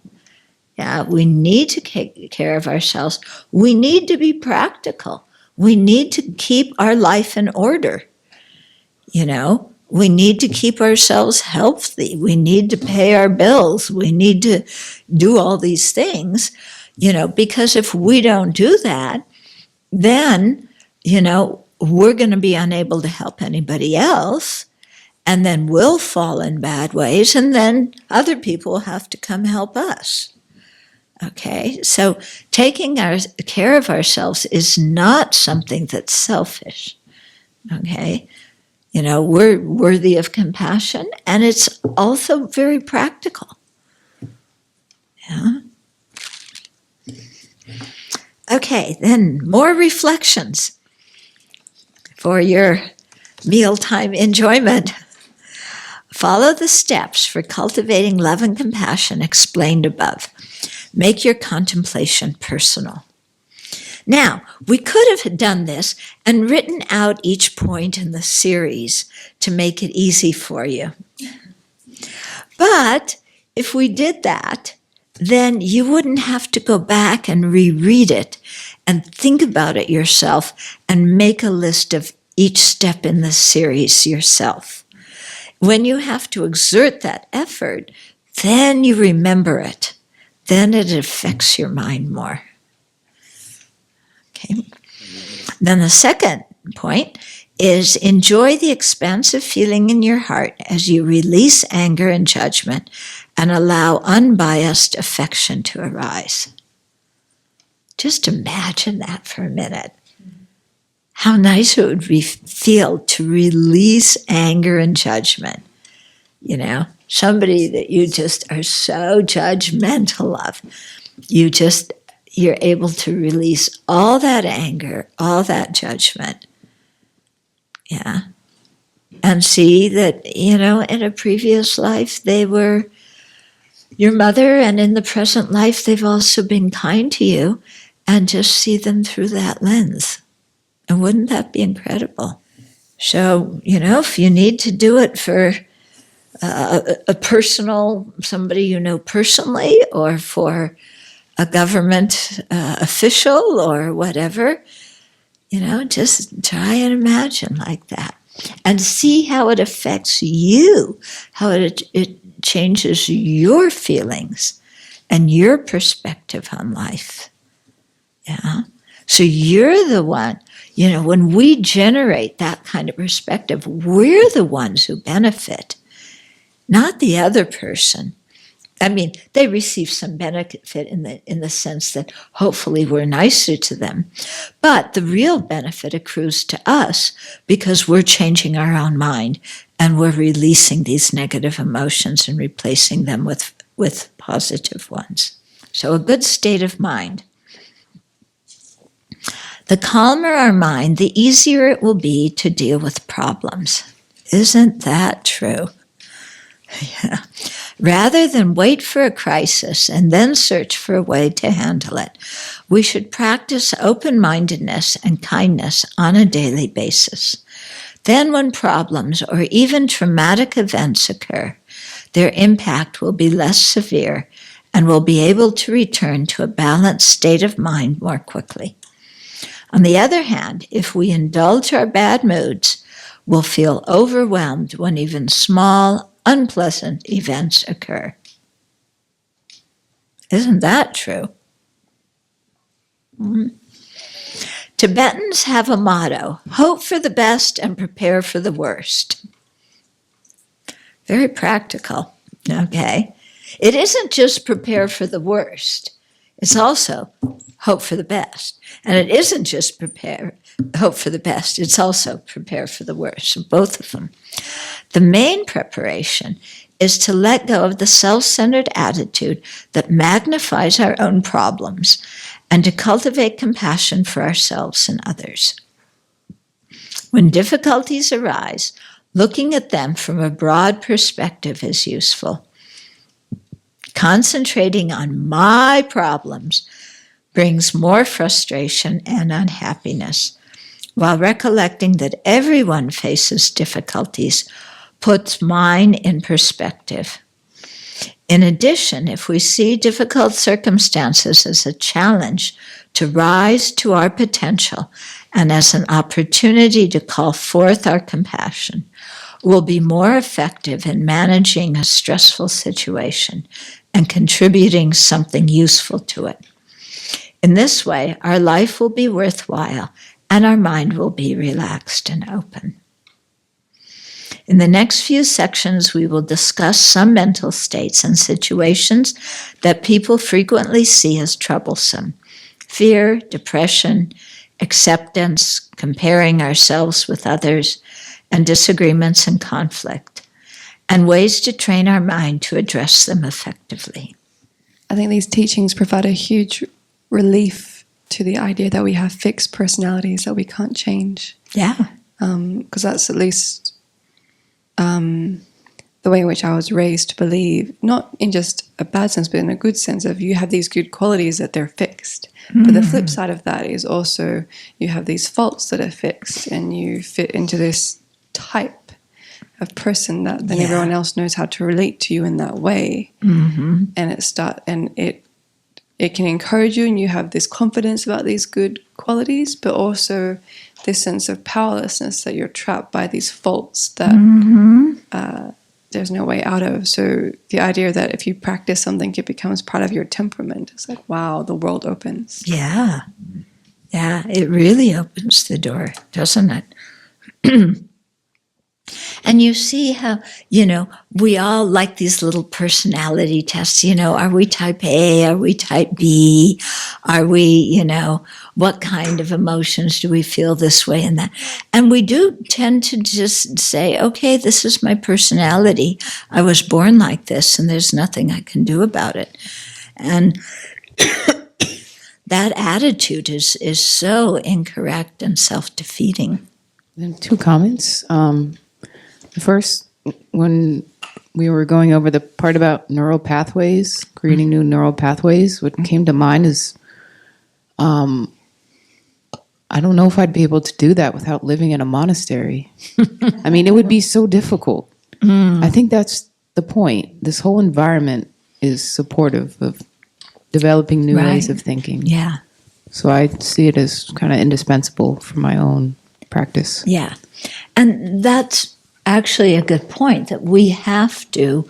Yeah, we need to take care of ourselves. We need to be practical. We need to keep our life in order. We need to keep ourselves healthy. We need to pay our bills. We need to do all these things, because if we don't do that, then, we're going to be unable to help anybody else. And then we'll fall in bad ways. And then other people will have to come help us. Okay, so taking care of ourselves is not something that's selfish. Okay, we're worthy of compassion, and it's also very practical. Yeah. Okay, then more reflections for your mealtime enjoyment. Follow the steps for cultivating love and compassion explained above. Make your contemplation personal. Now, we could have done this and written out each point in the series to make it easy for you. But if we did that, then you wouldn't have to go back and reread it and think about it yourself and make a list of each step in the series yourself. When you have to exert that effort, then you remember it. Then it affects your mind more. Okay. Then the second point is enjoy the expansive feeling in your heart as you release anger and judgment and allow unbiased affection to arise. Just imagine that for a minute. How nice it would feel to release anger and judgment. Somebody that you just are so judgmental of. You're able to release all that anger, all that judgment. Yeah. And see that, in a previous life, they were your mother, and in the present life, they've also been kind to you, and just see them through that lens. And wouldn't that be incredible? So, if you need to do it for a personal, somebody you know personally, or for a government official or whatever, just try and imagine like that and see how it affects you, how it changes your feelings and your perspective on life. Yeah. So you're the one, when we generate that kind of perspective, we're the ones who benefit, not the other person. I mean, they receive some benefit in the sense that hopefully we're nicer to them. But the real benefit accrues to us because we're changing our own mind and we're releasing these negative emotions and replacing them with positive ones. So a good state of mind. The calmer our mind, the easier it will be to deal with problems. Isn't that true? Yeah. Rather than wait for a crisis and then search for a way to handle it, we should practice open-mindedness and kindness on a daily basis. Then when problems or even traumatic events occur, their impact will be less severe and we'll be able to return to a balanced state of mind more quickly. On the other hand, if we indulge our bad moods, we'll feel overwhelmed when even small, unpleasant events occur. Isn't that true? Mm-hmm. Tibetans have a motto, hope for the best and prepare for the worst. Very practical, okay? It isn't just prepare for the worst. It's also hope for the best. And it isn't just hope for the best. It's also prepare for the worst, both of them. The main preparation is to let go of the self-centered attitude that magnifies our own problems and to cultivate compassion for ourselves and others. When difficulties arise, looking at them from a broad perspective is useful. Concentrating on my problems brings more frustration and unhappiness, while recollecting that everyone faces difficulties puts mine in perspective. In addition, if we see difficult circumstances as a challenge to rise to our potential and as an opportunity to call forth our compassion, we'll be more effective in managing a stressful situation and contributing something useful to it. In this way, our life will be worthwhile and our mind will be relaxed and open. In the next few sections, we will discuss some mental states and situations that people frequently see as troublesome: fear, depression, acceptance, comparing ourselves with others, and disagreements and conflict, and ways to train our mind to address them effectively. I think these teachings provide a huge relief to the idea that we have fixed personalities that we can't change. Yeah. Because that's at least the way in which I was raised to believe, not in just a bad sense, but in a good sense of you have these good qualities that they're fixed. But the flip side of that is also you have these faults that are fixed and you fit into this type of person that then everyone else knows how to relate to you in that way. And it can encourage you and you have this confidence about these good qualities, but also this sense of powerlessness that you're trapped by these faults that there's no way out of. So the idea that if you practice something, it becomes part of your temperament. It's like, wow, the world opens. Yeah. Yeah, it really opens the door, doesn't it? And you see how, we all like these little personality tests, are we type A? Are we type B? Are we, what kind of emotions do we feel this way and that? And we do tend to just say, okay, this is my personality. I was born like this and there's nothing I can do about it. And that attitude is so incorrect and self-defeating. And 2 comments. First, when we were going over the part about neural pathways, creating new neural pathways, what came to mind is I don't know if I'd be able to do that without living in a monastery. I mean, it would be so difficult. I think that's the point. This whole environment is supportive of developing new ways of thinking. Yeah. So I see it as kind of indispensable for my own practice. Yeah. And that's actually a good point, that we have to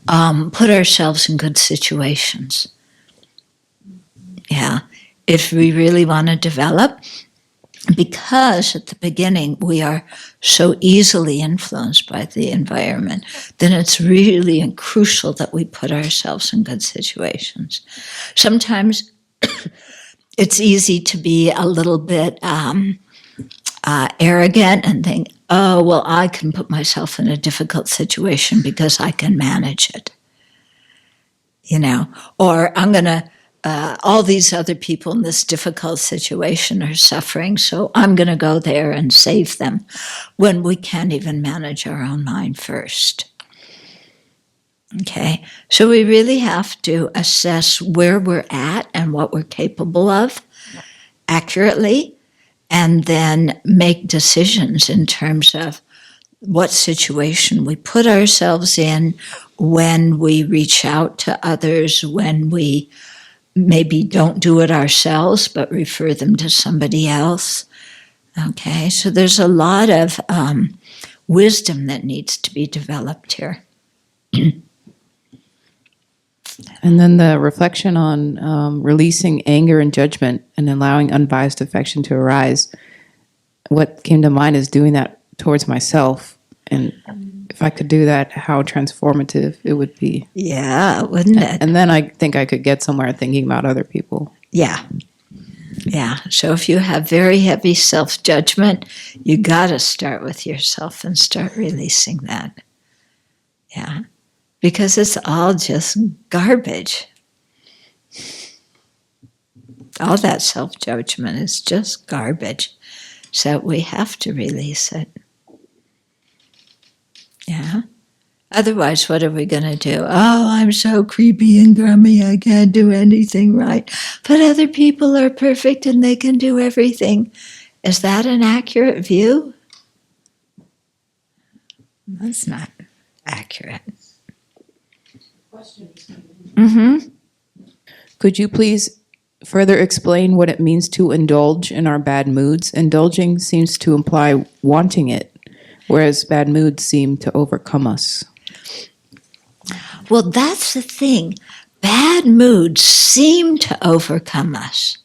put ourselves in good situations. Yeah. If we really want to develop, because at the beginning we are so easily influenced by the environment, then it's really crucial that we put ourselves in good situations. Sometimes it's easy to be a little bit arrogant and think, oh, well, I can put myself in a difficult situation because I can manage it. Or I'm going to, all these other people in this difficult situation are suffering, so I'm going to go there and save them, when we can't even manage our own mind first. Okay, so we really have to assess where we're at and what we're capable of accurately, and then make decisions in terms of what situation we put ourselves in, when we reach out to others, when we maybe don't do it ourselves but refer them to somebody else. Okay, so there's a lot of wisdom that needs to be developed here. And then the reflection on releasing anger and judgment and allowing unbiased affection to arise. What came to mind is doing that towards myself. And if I could do that, how transformative it would be. Yeah, wouldn't it? And then I think I could get somewhere thinking about other people. Yeah. Yeah. So if you have very heavy self-judgment, you got to start with yourself and start releasing that. Yeah. because it's all just garbage. All that self-judgment is just garbage. So we have to release it. Yeah. Otherwise, what are we going to do? Oh, I'm so creepy and grummy, I can't do anything right. But other people are perfect and they can do everything. Is that an accurate view? That's not accurate. Mm-hmm. Could you please further explain what it means to indulge in our bad moods? Indulging seems to imply wanting it, whereas bad moods seem to overcome us. Well, that's the thing. Bad moods seem to overcome us.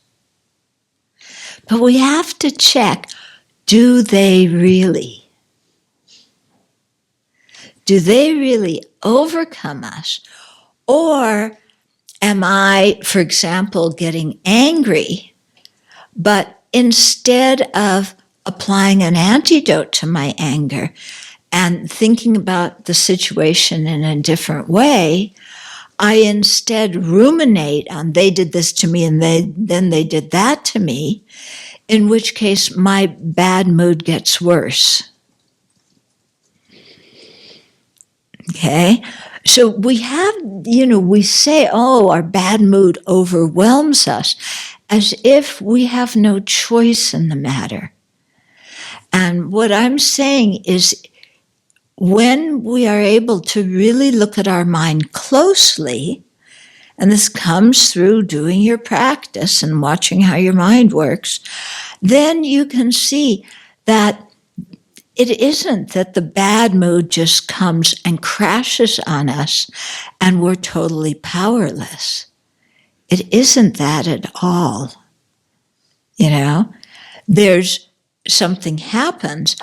But we have to check, do they really? Do they really overcome us? Or am I, for example, getting angry, but instead of applying an antidote to my anger and thinking about the situation in a different way, I instead ruminate on they did this to me and then they did that to me, in which case my bad mood gets worse. Okay? So we have, we say, oh, our bad mood overwhelms us, as if we have no choice in the matter. And what I'm saying is, when we are able to really look at our mind closely, and this comes through doing your practice and watching how your mind works, then you can see that it isn't that the bad mood just comes and crashes on us and we're totally powerless. It isn't that at all. There's something happens.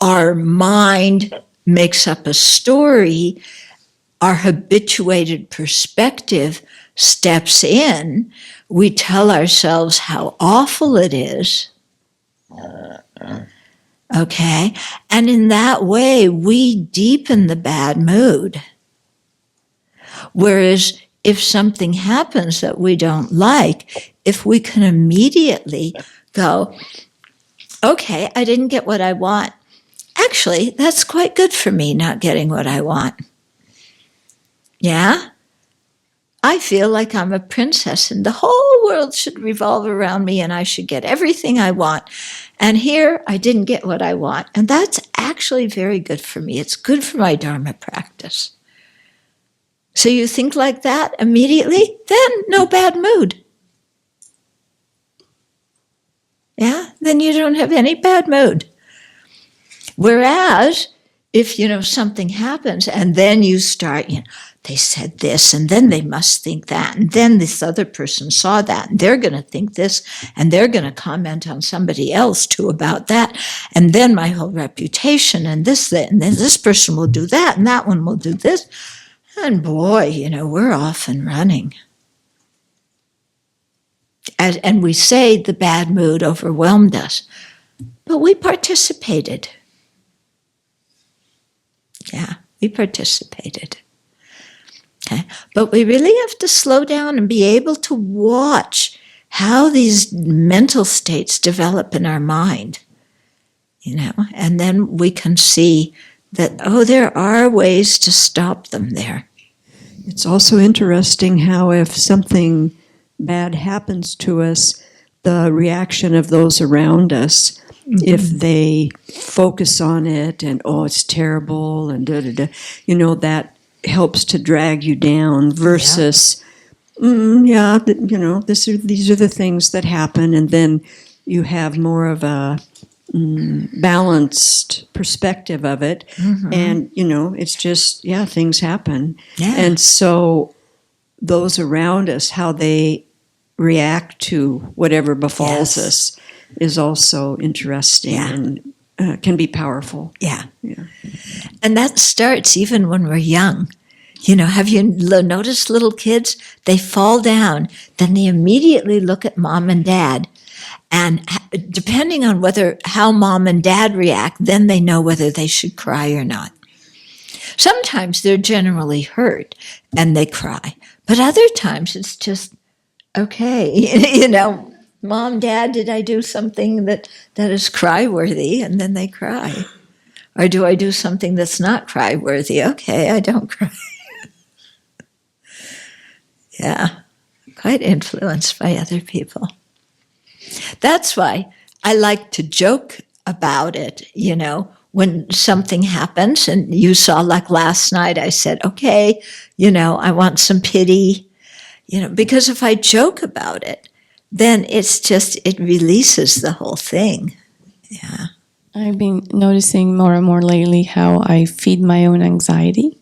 Our mind makes up a story, our habituated perspective steps in, we tell ourselves how awful it is, okay? And in that way, we deepen the bad mood. Whereas if something happens that we don't like, if we can immediately go, okay, I didn't get what I want. Actually, that's quite good for me, not getting what I want. Yeah? I feel like I'm a princess and the whole world should revolve around me and I should get everything I want. And here, I didn't get what I want. And that's actually very good for me. It's good for my Dharma practice. So you think like that immediately? Then no bad mood. Yeah? Then you don't have any bad mood. Whereas, if, something happens and then you start, they said this and then they must think that and then this other person saw that and they're going to think this and they're going to comment on somebody else too about that and then my whole reputation and this, that, and then this person will do that and that one will do this. And boy, we're off and running. And we say the bad mood overwhelmed us, but we participated. Yeah, we participated. Okay. But we really have to slow down and be able to watch how these mental states develop in our mind, and then we can see that, there are ways to stop them there. It's also interesting how if something bad happens to us, the reaction of those around us, if they focus on it and, it's terrible and that helps to drag you down versus, these are the things that happen. And then you have more of a balanced perspective of it. Mm-hmm. And, it's just, things happen. Yeah. And so those around us, how they react to whatever befalls us is also interesting and can be powerful. Yeah. And that starts even when we're young. Have you noticed little kids? They fall down, then they immediately look at mom and dad. And depending on how mom and dad react, then they know whether they should cry or not. Sometimes they're generally hurt and they cry, but other times it's just, okay, Mom, Dad, did I do something that is cry-worthy? And then they cry. Or do I do something that's not cry-worthy? Okay, I don't cry. Yeah, quite influenced by other people. That's why I like to joke about it, when something happens. And you saw, like last night, I said, okay, I want some pity, because if I joke about it, then it releases the whole thing. Yeah. I've been noticing more and more lately how I feed my own anxiety.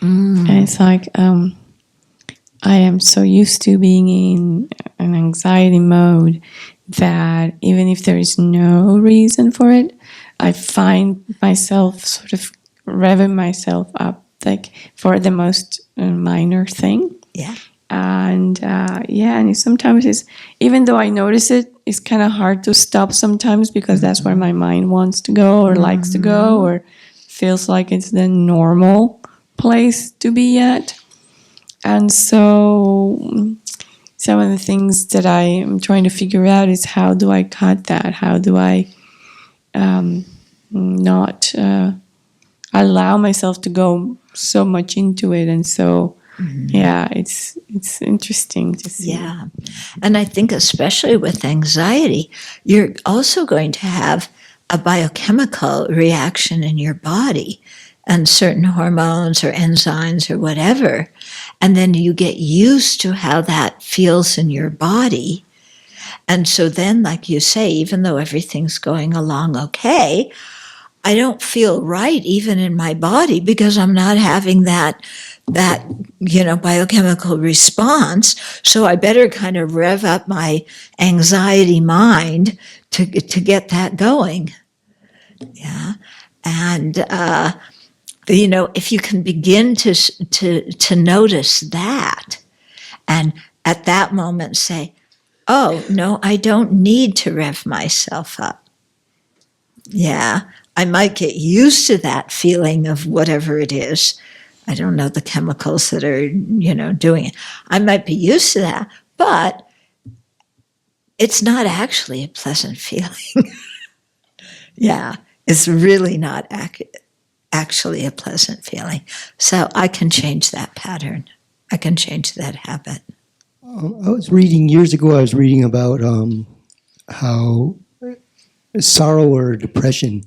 And it's like I am so used to being in an anxiety mode that even if there is no reason for it, I find myself sort of revving myself up, like for the most minor thing. Yeah. And and sometimes it's, even though I notice it, it's kind of hard to stop sometimes, because that's where my mind wants to go or likes to go, or feels like it's the normal place to be at. And so some of the things that I am trying to figure out is, how do I cut that? How do I not allow myself to go so much into it? And so it's interesting to see. Yeah. And I think especially with anxiety, you're also going to have a biochemical reaction in your body and certain hormones or enzymes or whatever. And then you get used to how that feels in your body. And so then, like you say, even though everything's going along okay, I don't feel right even in my body, because I'm not having that biochemical response. So I better kind of rev up my anxiety mind to get that going. Yeah. And if you can begin to notice that, and at that moment say, oh no, I don't need to rev myself up. Yeah. I might get used to that feeling of whatever it is. I don't know the chemicals that are, doing it. I might be used to that, but it's not actually a pleasant feeling. Yeah, it's really not actually a pleasant feeling. So I can change that pattern. I can change that habit. Years ago, I was reading about how sorrow or depression,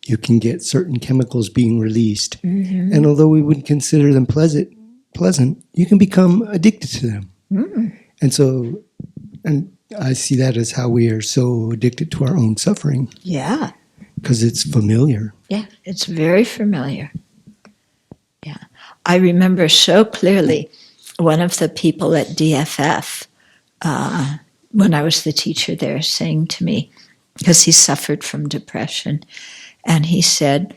you can get certain chemicals being released. Mm-hmm. And although we wouldn't consider them pleasant, you can become addicted to them. Mm. And I see that as how we are so addicted to our own suffering. Yeah. Because it's familiar. Yeah, it's very familiar. Yeah. I remember so clearly one of the people at DFF, when I was the teacher there, saying to me, because he suffered from depression, and he said,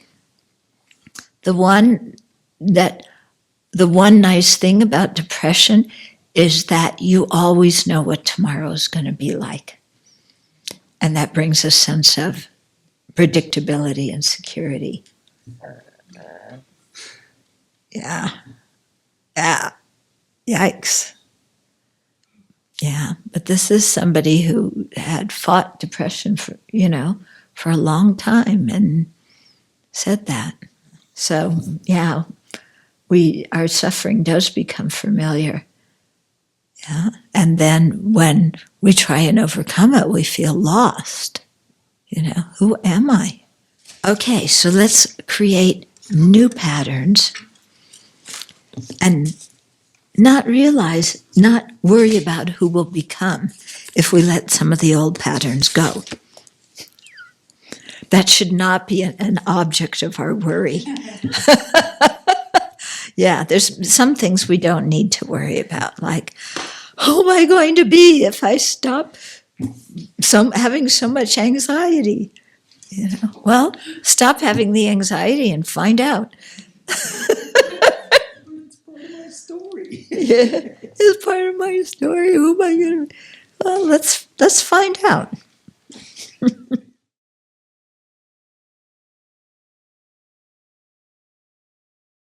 the one nice thing about depression is that you always know what tomorrow is going to be like. And that brings a sense of predictability and security. Yeah. Yeah. Yikes. Yeah. But this is somebody who had fought depression for a long time and said that. So, yeah, our suffering does become familiar. Yeah. And then when we try and overcome it, we feel lost. Who am I? Okay, so let's create new patterns and not worry about who we'll become if we let some of the old patterns go. That should not be an object of our worry. Yeah, there's some things we don't need to worry about, like, who am I going to be if I stop having so much anxiety? Well, stop having the anxiety and find out. It's part of my story. Yeah, it's part of my story. Who am I going to be? Well, let's find out.